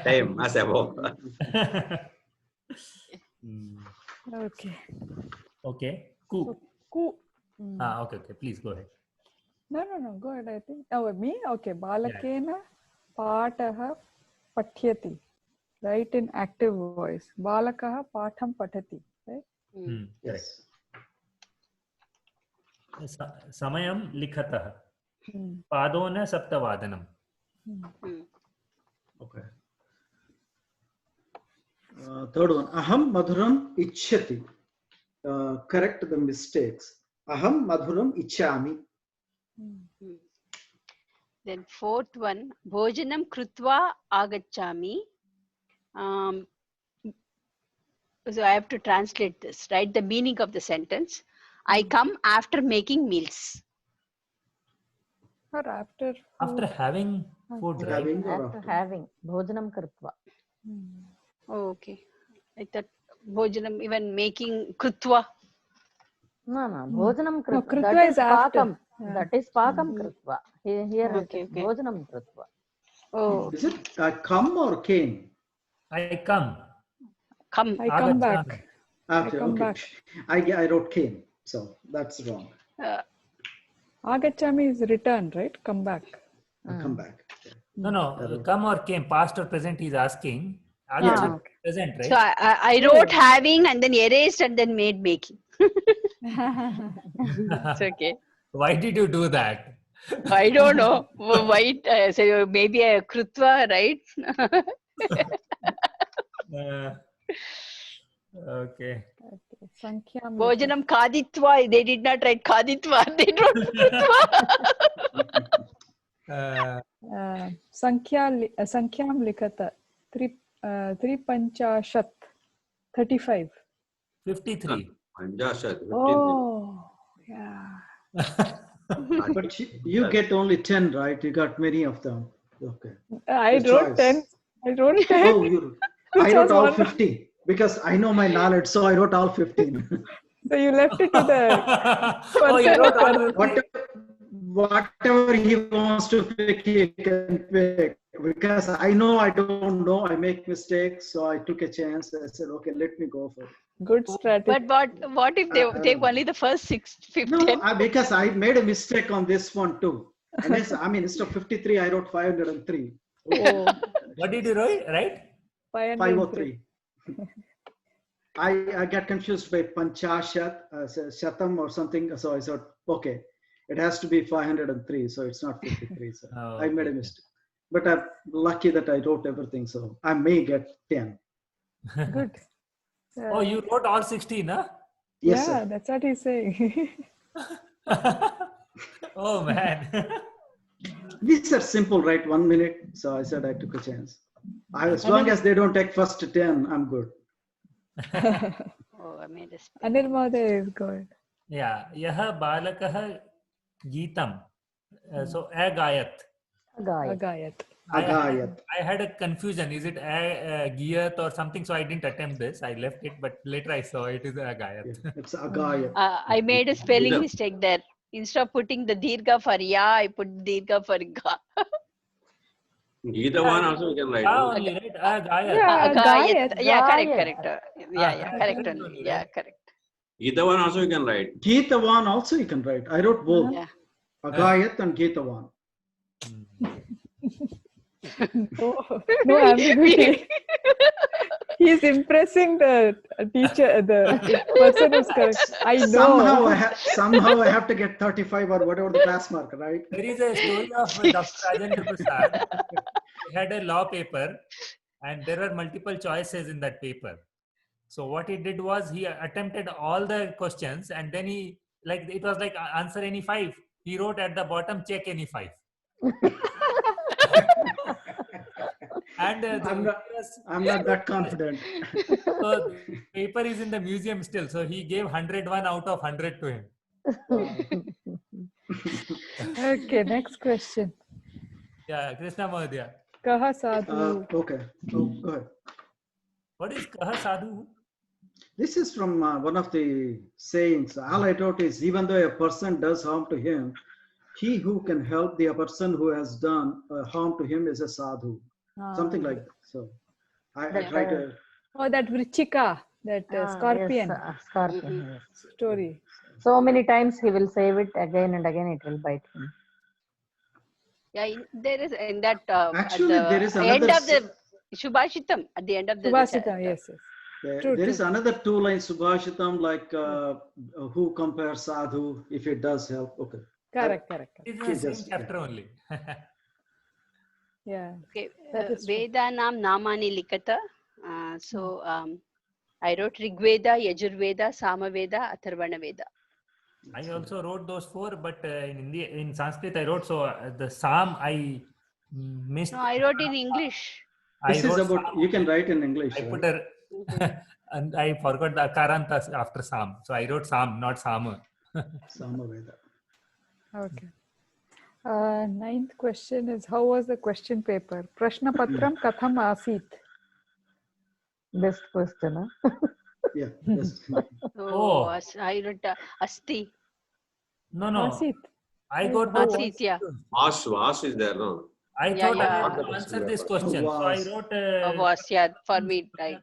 time as above. Okay. Okay. Cool. Okay. Please go ahead. No. Go ahead. I think. Oh, me? Okay. Balakena Pataha Pathyati. Right in active voice. Balakaha Patham Patati. Right? Yes. Samayam likhatah. Padona saptavadanam. Okay. Third one. Aham madhuram ichyati. Correct the mistakes. Aham madhuram ichyami. Then fourth one, Bhojanam krutva agachami. So I have to translate this, right? The meaning of the sentence. I come after making meals. Or after food. After having food, right? After having bhojanam kritva. Oh, okay. I thought Bhojanam, even making krutva. No, bhojanam kritva. Kritva is after. Pakam. That is pakam kritva. Here Okay, it is bhojanam kritva. Oh, Is it come or came? I come. come. I come back. Okay, come okay. back. I wrote came, so that's wrong. Agachami is return, right? Come back. I come back. No, come or came, past or present, he's asking. Ah, Agachami, okay. present, right? So I wrote having and then erased and then made making. It's okay. Why did you do that? I don't know. Why? So maybe a krutva, right? Okay. Sankyam. Bhojanam kaditva. They did not write kaditva. They wrote krutva. Sankyam likata. 350. 35. 53. Panjashat, 15. Oh, yeah. But you get only 10, right? You got many of them. Okay. I Good wrote choice. 10. I wrote 10. Oh, I Which wrote was all one. 15 because I know my knowledge, so I wrote all 15. So you left it to the Oh, you person wrote who all can- Whatever he wants to pick, he can pick. Because I know I don't know, I make mistakes, so I took a chance. I said, okay, let me go for it. good strategy. But what if they take only the first 15? No, because I made a mistake on this one too. And yes, I mean, instead of 53, I wrote 503. Oh, What did you write? Right? 503. 503. I got confused by Panchashat, Shatam or something. So I thought, okay, it has to be 503. So it's not 53. So Oh, I made a okay. mistake. But I'm lucky that I wrote everything. So I may get 10. Good. Oh, you wrote all 16, huh? Yes, Yeah, sir. that's what he's saying. Oh, man. These are simple, right? 1 minute. So I said I took a chance. As long as they don't take first 10, I'm good. Oh, I made a spell. Anil Mahoday is good. Yeah. Yaha balakah geetam. So, agayat. Agayat. Agayat. Agayat. I had a confusion. Is it giyat or something? So I didn't attempt this. I left it, but later I saw it is agayat. It's Agayat. I made a spelling Either. mistake there. Instead of putting the dirgha for ya, I put dirgha for ga. Either one also we can write. Ah, no? only, right? Agayat. Yeah, Agayat. Agayat. Yeah, correct, Gayat. correct. Yeah, correct, correct correct only. only, Yeah, right? correct. Either one also you can write. Geetavan also you can write. I wrote both. Yeah. Agayat and Geetavan. Oh, no ambiguity. He's impressing the teacher, the person who's correct. I know. Somehow I have to get 35 or whatever the pass mark, right? There is a story of Dr. Rajendra Prasad. He had a law paper and there were multiple choices in that paper. So what he did was he attempted all the questions and then he, like, it was like answer any 5. He wrote at the bottom, check any 5. And I'm not that confident. so the paper is in the museum still. So he gave 101 out of 100 to him. Okay, next question. Yeah, Krishna Mahodaya. Kaha sadhu. Okay. Oh, go ahead. What is Kaha Sadhu? This is from one of the sayings. All I wrote is, even though a person does harm to him, he who can help the person who has done harm to him is a sadhu. Something like that. So I tried to. Oh, that Vrichika, that scorpion Yes, scorpion. Yes. story. So many times he will save it again and again. It will bite him. Yeah, there is in that Actually, at the there is end another of the Subhashitam, at the end of the Subhasita, yes, yes. True, there is true. another 2 lines Subhashitam, like who compares sadhu if it does help. Okay. Correct. It is in the same chapter only. Yeah. Okay, That is true. Vedanam Namani Likata. So I wrote Rigveda, Yajurveda, Samaveda, Atharvana Veda. I also wrote those 4, but in Sanskrit I wrote, so the Sam I missed. No, I wrote in English. This is about, Sam. you can write in English. I right? put a, and I forgot the Akaranta after Sam. So I wrote Sam, not Sama. Samaveda. Okay. 9th question is, how was the question paper? Prashna Patram Katham Asit. Best question. Huh? Yeah. Yes. Oh. I wrote Asti. No. Asit. I got Oh, both. Asit, yeah. Vas is there, no? I Yeah, thought I yeah. had to answer this question. So I Was. wrote Was, yeah, for me, like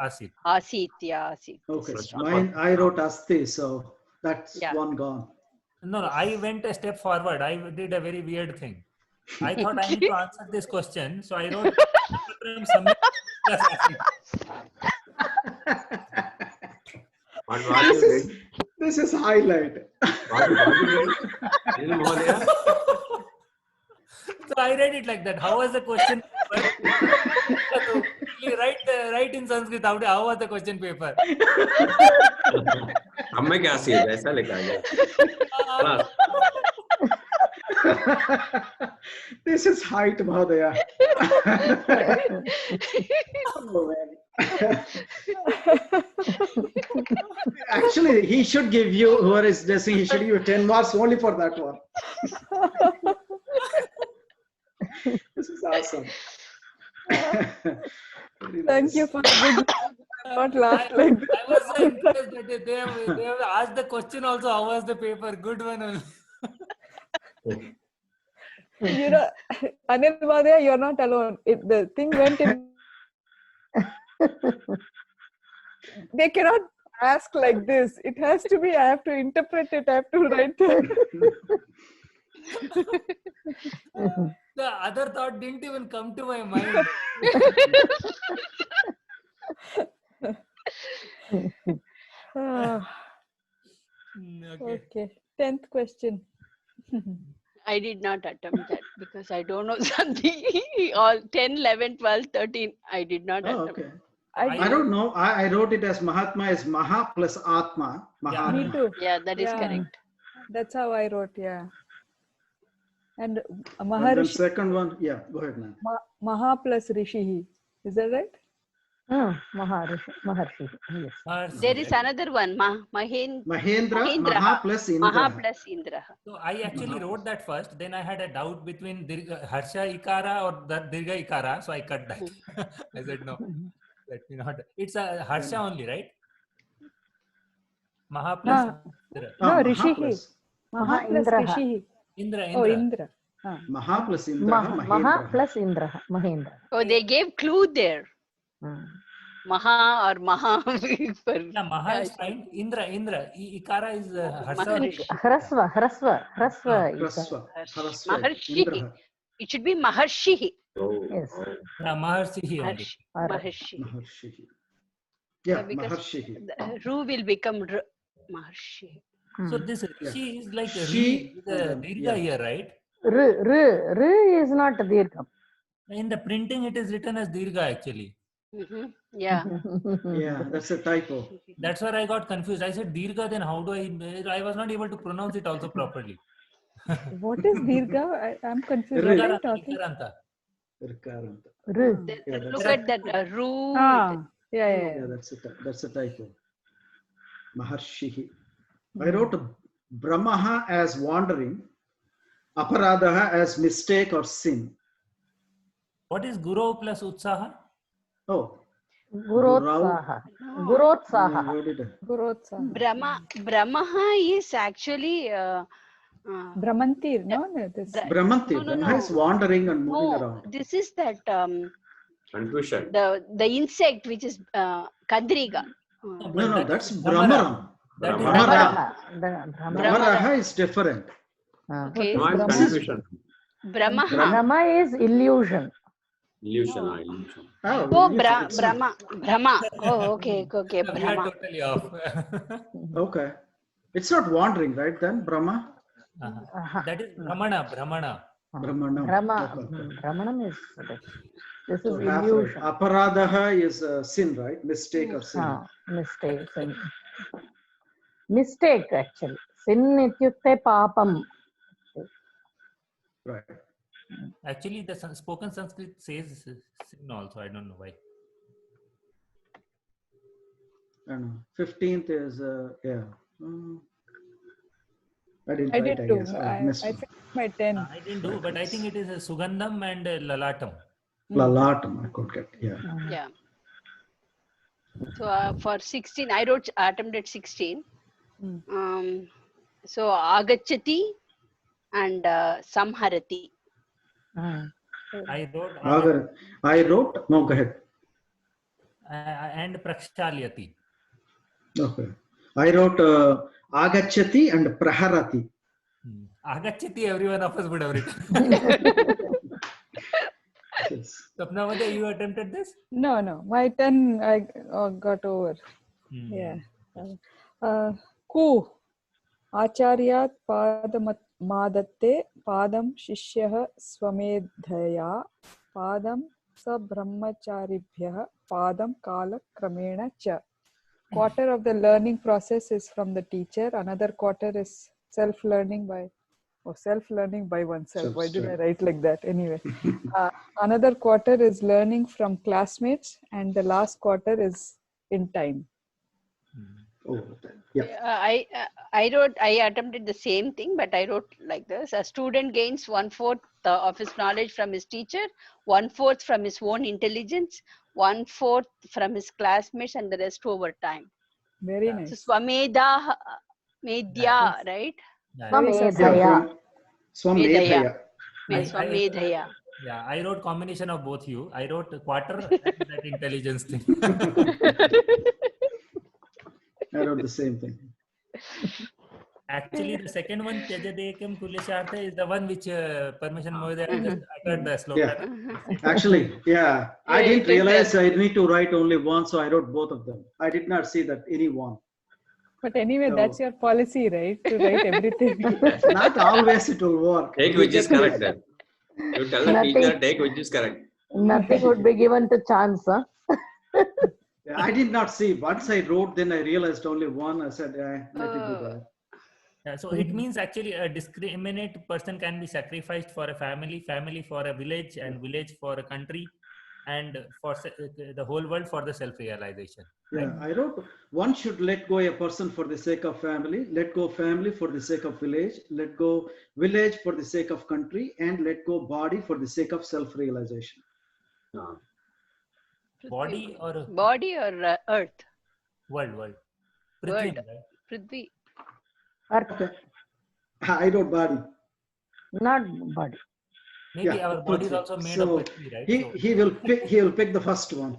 Asit. Asit, yeah, Asit. Okay, This is Prashant. mine, I wrote Asti, so that's Yeah. one gone. No, I went a step forward. I did a very weird thing. I thought I need to answer this question, so I wrote Samyak plus Asit. What you did? This is highlight. What you did? Anil Mahodaya? So I read it like that. How was the question paper? So write in Sanskrit. How was the question paper? सम्यक् आसीत् ऐसा लिखा गया. Class. This is height, Mahodaya. Oh, man. Actually, he should give you, whoever is guessing, he should give you 10 marks only for that one. This is awesome. Very Thank nice. you for the good. Not laugh like that. I was so impressed that they have asked the question also. How was the paper? Good one. Only. You know, Anil Madhya, you're not alone. The thing went in. They cannot ask like this. It has to be, I have to interpret it, I have to write it. The other thought didn't even come to my mind. Ah, Okay. okay. 10th question. I did not attempt that because I don't know something. All 10, 11, 12, 13. I did not Oh, attempt. okay. I I don't know. I wrote it as Mahatma is Maha plus Atma. Mahatma. Me too. Yeah, that is Yeah. correct. That's how I wrote, yeah. And And then Maharishi, second one, yeah, go ahead, man. Maha plus Rishihi. Is that right? Maharshi. Yes. Mercy, There is right? another one. Mahendra. Mahendra, Maha plus Indra. Maha plus Indra. So I actually wrote that first. Then I had a doubt between Harsha Ikara or the Dirga Ikara. So I cut that. I said no. Let me not. It's a Harsha only, right? Maha plus Indra. No, Maha Rishihi. plus- Maha plus Indraha. Rishihi. Indra. Oh, Indra. Maha plus Indra, Maha Mahendra. plus Indra. Mahendra. Oh, they gave clue there. Maha or Maha. Yeah, Maha is fine. Indra. Ikara is Harsha. Maharishi. Hrasva. Hrasva, Ikara. Hrasva, Maharshi. Indra. It should be Maharshi. Oh, Yes. oh. Yeah, Maharshi only. Maharshi. Maharshi. Yeah, Because Maharshi. the Ru will become R. Maharshi. So this Rishi is like She the and then, Dirga yeah. here, right? R is not Dirgham. In the printing, it is written as Dirga actually. Yeah. Yeah, that's a typo. That's where I got confused. I said Dirga, then how do I was not able to pronounce it also properly. What is Dirga? I'm confused. Ri. What are you talking? Ikaranta. Irkaranta. Then look at that Ru. Yeah. Yeah, that's a typo. Maharshihi. I wrote Brahmaha as wandering, Aparadaha as mistake or sin. What is Guru plus Utsaha? Oh, Gurotsaha. No. Gurotsaha. where did I- Gurotsa. Brahma is actually Brahmantir, no? This. Brahmanti. No, no, Brahma no. is wandering and moving no, around. this is that Confusion. the insect which is Kadriga. No, that's Brahmaram. That is Brahmara. Brahma. Brahmaraha is different. Okay. No, it's confusion. Brahma. Brahma is illusion. Illusion. Illusion. Oh, Oh, it's not- Brahma. Oh, okay. we are Brahma. totally off. Okay. It's not wandering, right? Then Brahma? That is Brahmana. Brahmanam. Brahmanam is this is So half right. illusion. Aparadaha is sin, right? Mistake or sin. Mistake. Mistake actually. Sin ityukte papam. Right. Actually, the spoken Sanskrit says sin also. I don't know why. I don't know. 15th is, yeah. I didn't I write, did I too. guess. I I missed finished one. my 10. I didn't do, but I think it is Sugandham and Lalatam. Lalatam, I could get, yeah. Yeah. So for 16, I attempted 16. So Agachati and Samharati. I wrote I wrote. No, go ahead. and prakshalyati. Okay. I wrote agachati and praharati. Agachati, everyone of us would have written. Yes. Swapnavati, you attempted this? No, my 10 I got over. Yeah. Ku Acharyat Padamatte Padam Shishyah Swamedhaya Padam Sabrahmacharibhyah Padam Kala Kramena Cha. Quarter of the learning process is from the teacher. Another quarter is self-learning by oneself. Why did I write like that? Anyway, another quarter is learning from classmates, and the last quarter is in time. Oh, yeah. I attempted the same thing, but I wrote like this: a student gains 1/4 of his knowledge from his teacher, 1/4 from his own intelligence, 1/4 from his classmates, and the rest over time. Very nice. So Swamedha, Medya, right? Swamedhaya. Swamedhaya. Swamedhaya. Yeah, I wrote combination of both you. I wrote quarter and that intelligence thing. I wrote the same thing. Actually, the second one, Tyajadekam Kulishartha, is the one which Permission Mohoday just uttered the slogan. Yeah. Actually, yeah. I didn't realize I need to write only one, so I wrote both of them. I did not see that any one. But anyway, So- that's your policy, right? To write everything. Not always it will work. Take which is correct. You tell the teacher, take which is correct. Nothing would be given to chance, huh? I did not see. Once I wrote, then I realized only one. I said, let it be there. Yeah, so it means actually a discriminate person can be sacrificed for a family, family for a village, and village for a country, and for the whole world for the self-realization. Yeah, I wrote one should let go a person for the sake of family, let go family for the sake of village, let go village for the sake of country, and let go body for the sake of self-realization. Body or earth? World. World. Prithvi, right? Prithvi. Earth, I wrote body. not body. Maybe Yeah, our body is Prithvi. also made So, of Prithvi, right? He will pick the first one.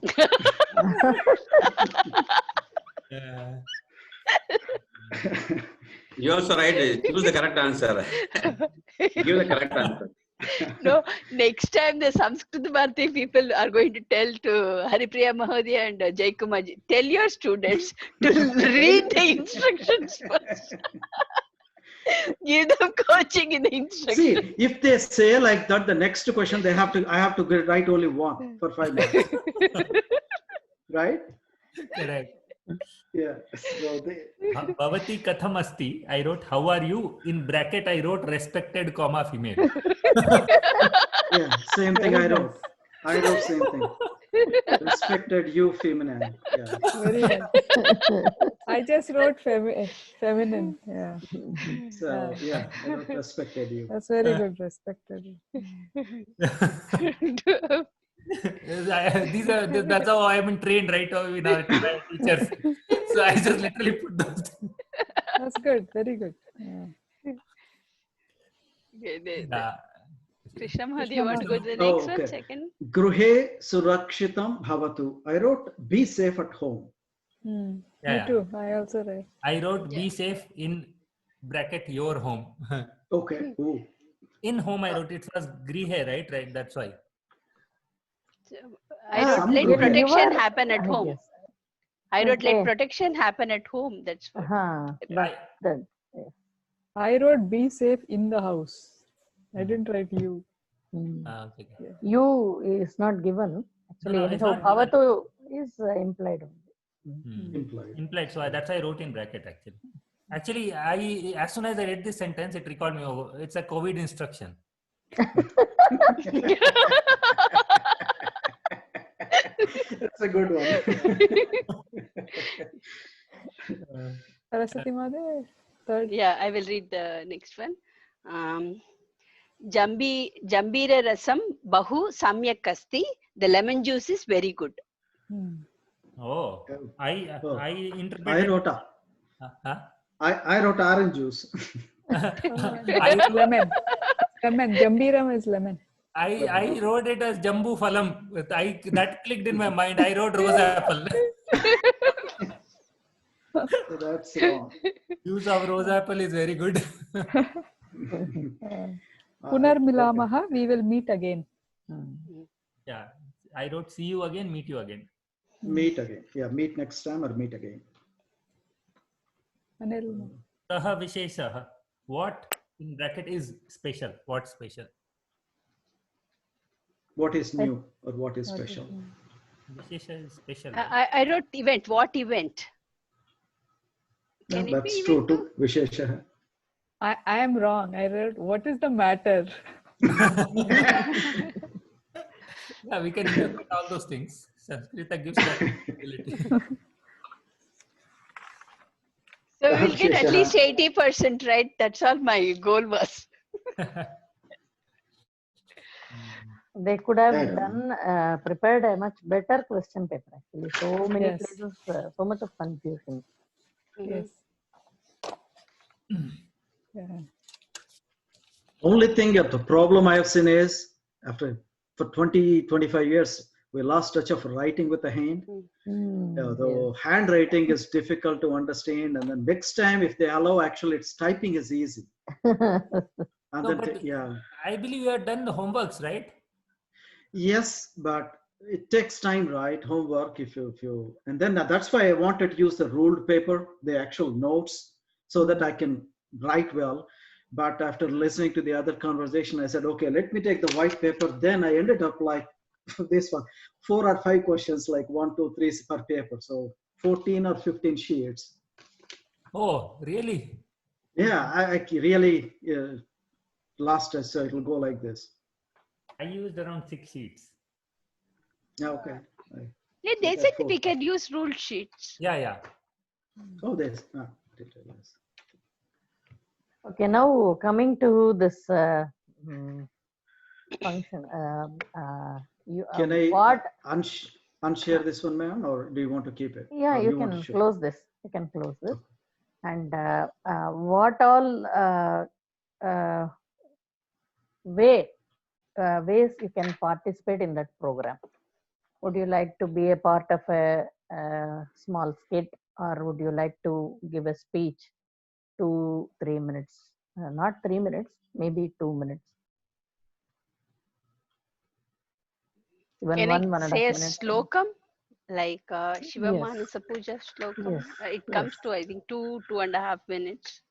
You also write, choose the correct answer. Give the correct answer. No, next time the Sanskrit Bharati people are going to tell to Haripriya Mahodaya and Jaykumaji, tell your students to read the instructions first. Give them coaching in the instructions. See, if they say like that, the next question I have to write only one for 5 minutes. Right? Correct. Yeah. So Bhavati katham asti. I wrote, how are you? In bracket, I wrote respected, comma, female. yeah, same thing I wrote. I wrote same thing. Respected you, feminine. Yeah. Very nice. I just wrote feminine. Yeah. So yeah, I wrote respected you. That's very good. Respected. That's how I have been trained right now in our teachers. So I just literally put those things. That's good. Very good. Yeah. Krishna Mahodaya, you want to go to the next one? Second. Gruhe surakshitam bhavatu. I wrote be safe at home. Me Yeah. too. I also write. I wrote be safe in bracket your home. Okay. Ooh. In home I wrote it was grihe, right? That's why. I wrote some let group. protection happen at home. Yes. I wrote Okay. let protection happen at home. That's what. I wrote be safe in the house. I didn't write you. Okay. You is not given. Actually, No, it's anyhow, not given. bhavatu is implied only. Implied. So that's why I wrote in bracket actually. Actually, as soon as I read this sentence, it recalled me. Oh, it's a COVID instruction. That's a good one. Saraswati Mother, third. Yeah, I will read the next one. Jambira rasam bahu samyak asti. The lemon juice is very good. Oh, I interpreted. I wrote I wrote orange juice. I Lemon. Lemon. Jambiram is lemon. I wrote it as Jambu Phalam. That clicked in my mind. I wrote rose apple. That's wrong. Use of rose apple is very good. Punarmilamaha, we will meet again. Yeah, I wrote see you again, meet you again. Meet again. Yeah, meet next time or meet again. Anil, Saha Visheshaha. What in bracket is special? What's special? What is new or what is special? Vishesha is special. I wrote event. What event? Yeah, Can it that's be true event too. Vishesha. I am wrong. I wrote, what is the matter? Yeah, we can interpret all those things. Sanskrita gives that ability. So we'll get at least 80%, right? That's all my goal was. They could have Yeah. done prepared a much better question paper actually. So many Yes. places, so much of confusion. Yes. Yeah. Only thing, the problem I have seen is for 20, 25 years, we lost touch of writing with the hand. The handwriting is difficult to understand. And then next time, if they allow, actually, it's typing is easy. And No, then, but yeah. I believe you have done the homeworks, right? Yes, but it takes time, right? Homework, if you, and then that's why I wanted to use the ruled paper, the actual notes, so that I can write well. But after listening to the other conversation, I said, okay, let me take the white paper. Then I ended up like this one, 4 or 5 questions, like 1, 2, 3 per paper. So 14 or 15 sheets. Oh, really? Yeah, I really lost it. So it'll go like this. I used around 6 sheets. Yeah, okay. Yeah, they said we can use rule sheets. Yeah, yeah. Oh, there's. Didn't realize. Okay, now coming to this function. Can I what? unshare this one, ma'am, or do you want to keep it? Yeah, Or you want can to share? close this. You can close this. And what all ways you can participate in that program? Would you like to be a part of a small skit, or would you like to give a speech 2-3 minutes? Not 3 minutes, maybe 2 minutes. Even Can 1.5 I say a minutes. slokam? Like Shiva Yes. Manasa Puja slokam? Yes, It yes. comes to, I think, 2.5 minutes.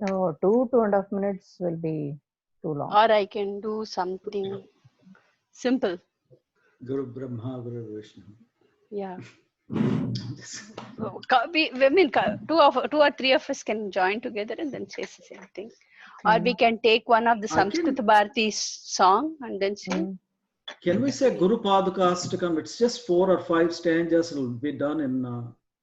No, 2.5 minutes will be too long. Or I can do something simple. Guru Brahma, Guru Vishnu. Yeah. I mean, two or three of us can join together and then say the same thing. Or we can take one of the Samskrita Bharati's song and then say. Can we say Guru Padukastakam? It's just 4 or 5 stanzas. It'll be done in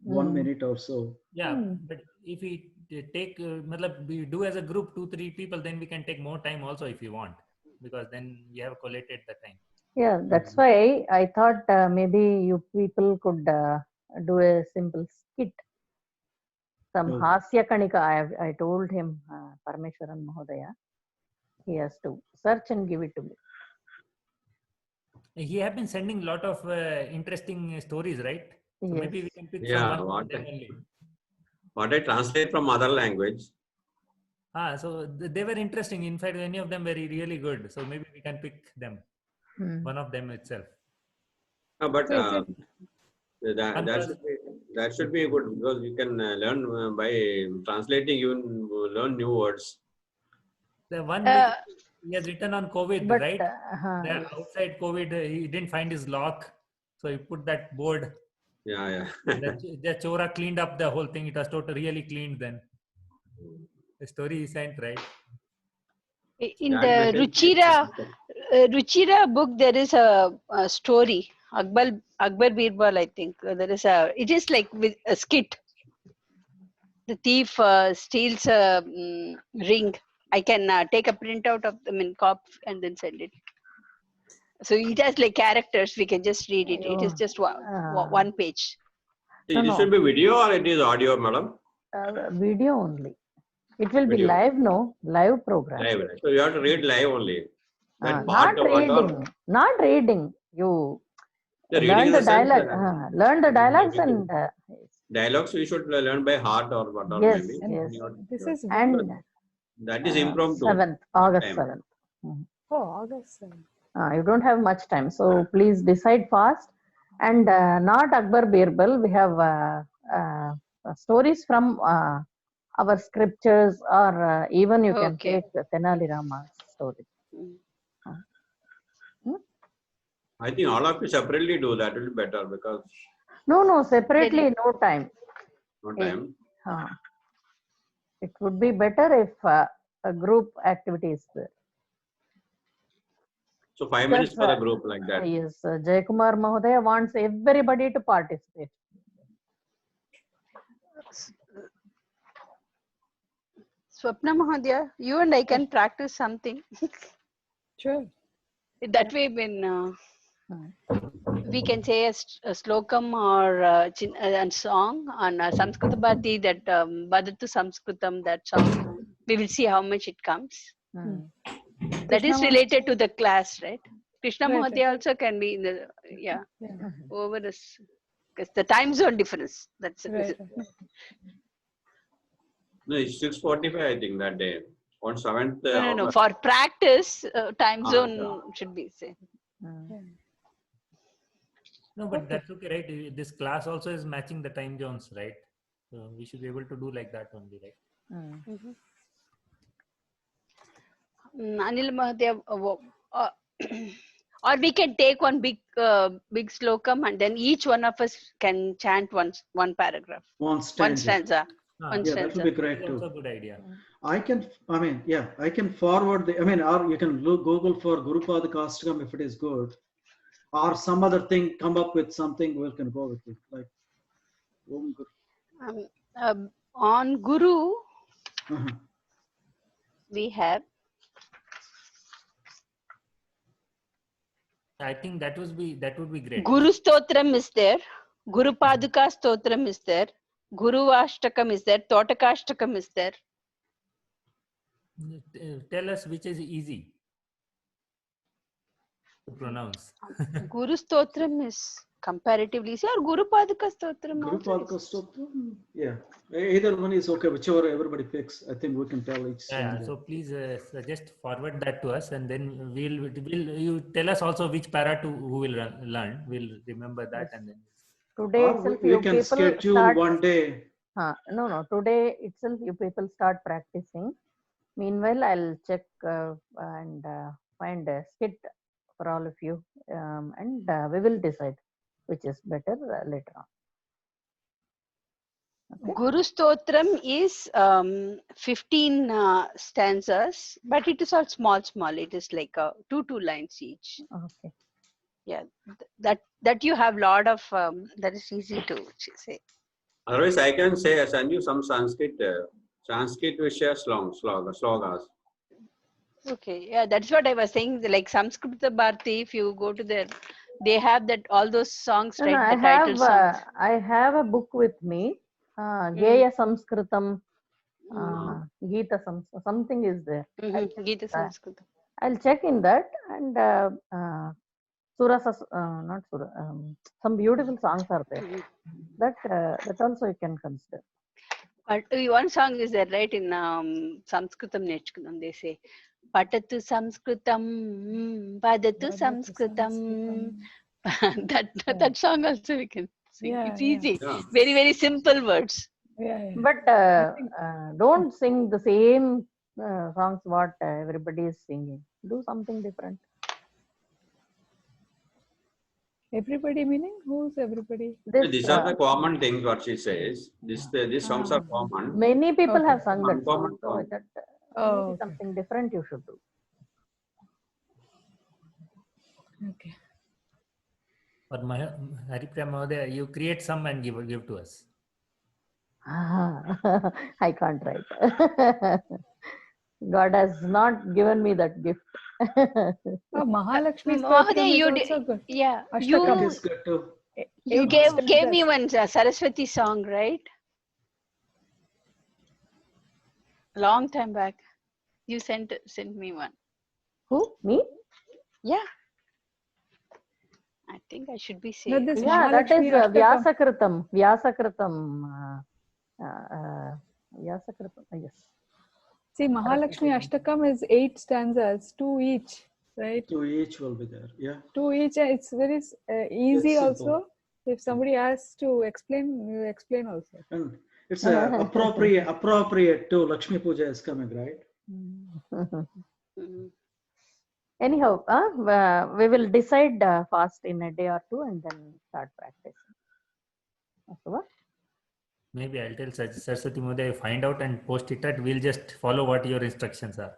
1 minute or so. Yeah, but if we take, we do as a group 2-3 people, then we can take more time also if you want, because then we have collated the time. Yeah, that's why I thought maybe you people could do a simple skit. Some Hasya Kanika, I told him, Parameshwaran Mahodaya, he has to search and give it to me. He have been sending a lot of interesting stories, right? So Yes. maybe we can pick Yeah, one of them only. what I translate from other language. So they were interesting. In fact, any of them were really good. So maybe we can pick them. One of them itself. But that should be good, because you can learn by translating. You learn new words. The one which he has written on COVID, But, right? Outside COVID, he didn't find his lock, so he put that board. Yeah. The Chora cleaned up the whole thing. It was totally really cleaned then. The story he sent, right? In the Ruchira book, there is a story. Akbar Birbal, I think. It is like with a skit. The thief steals a ring. I can take a printout of them in cop and then send it. So it has like characters. We can just read it. It is just one page. It should be video or it is audio, madam? Video only. It will be Video. live, no? Live program. Live. So you have to read live only. That Not part what reading. Not reading. You the reading learn in the the sense, dialogue. Learn the dialogues maybe and dialogues we should learn by heart or what or yes, maybe. And yes. this is And when? That is impromptu. 7th, that August time. 7th. Oh, August 7th. You don't have much time, so please decide fast. And not Akbar Birbal, we have stories from our scriptures, or even you can Okay. take Tenali Rama's story. I think all of you separately do that will be better because No, separately, no time. no time. It would be better if a group activity is there. So 5 minutes for the group like that. Yes, Jayakumar Mahodaya wants everybody to participate. Swapna Mahodaya, you and I can practice something. Sure. That way, when we can say a slokam or a song on Samskrita Bharati, that Badatu Samskritam, that song, we will see how much it comes. That is related to the class, right? Krishna Right, Mahodaya also can be in the, over this, because the time zone difference. That's Right. No, it's 6:45 I think that day. On 7th No. For practice, time zone yeah. should be same. No, but that's okay, right? This class also is matching the time zones, right? So we should be able to do like that only, right? Anil Mahodaya, or we can take one big slokam and then each one of us can chant one paragraph, One stanza. Stanza. That will be great That's too. also a good idea. I can forward you can Google for Guru Padakastakam if it is good, or some other thing, come up with something we can go with it. Like Om Guru. On Guru, we have. I think that would be great. Guru Stotram is there, Guru Paduka Stotram is there, Guru Ashtakam is there, Totakashtakam is there. Tell us which is easy to pronounce. Guru Stotram is comparatively easy, or Guru Paduka Stotram Guru also Padaka Stotram. Yeah, either one is okay. Whichever everybody picks, I think we can tell each. So please just forward that to us, and then we'll you tell us also which para who will learn. We'll remember that, and then Today itself, we can schedule one day. No. Today itself, you people start practicing. Meanwhile, I'll check and find a skit for all of you, and we will decide which is better later on. Okay? Guru Stotram is 15 stanzas, but it is all small. It is like 2 lines each. Okay. Yeah, that you have lot of, that is easy to say. Otherwise, I can say send you some Sanskrit Vishya slogas. Okay, yeah, that's what I was saying. Like Samskrita Bharati, if you go to there, they have that all those songs, right? The title songs. I have a book with me. Geya Samskritam, Geeta Samskritam, something is there. Geeta Samskritam. I'll check in that, and not Sura, some beautiful songs are there. That also you can consider. But one song is there, right? In Samskritam Nechkunam, they say, Patatu Samskritam, Padatu Samskritam. That song also we can sing. Yeah, it's easy. Yeah. Very, very simple words. But don't sing the same songs what everybody is singing. Do something different. Everybody meaning? Who's everybody? These are the common things what she says. These songs are common. Many people have sung that Uncommon song. So song. maybe something different you should do. Okay. or Haripriya Mahodaya, you create some and give to us. I can't write. God has not given me that gift. Mahalakshmi Mahodaya, you also good. Yeah, It is good too. you gave me one Saraswati song, right? Long time back. You sent me one. Who? Me? Yeah. I think I should be No, safe. this Yeah, that is Mahalakshmi Ashtakam. Vyasakritam, yes. See, Mahalakshmi Ashtakam is 8 stanzas, 2 each, right? So each will be there. Yeah. 2 each. It's very easy It's simple. also. If somebody asks to explain, you explain also. And it's appropriate to Lakshmi Puja is coming, right? Mm. Anyhow, we will decide fast in a day or two and then start practicing. Okay, Maybe I'll tell Saraswati Mother, find out and post it at. We'll just follow what your instructions are.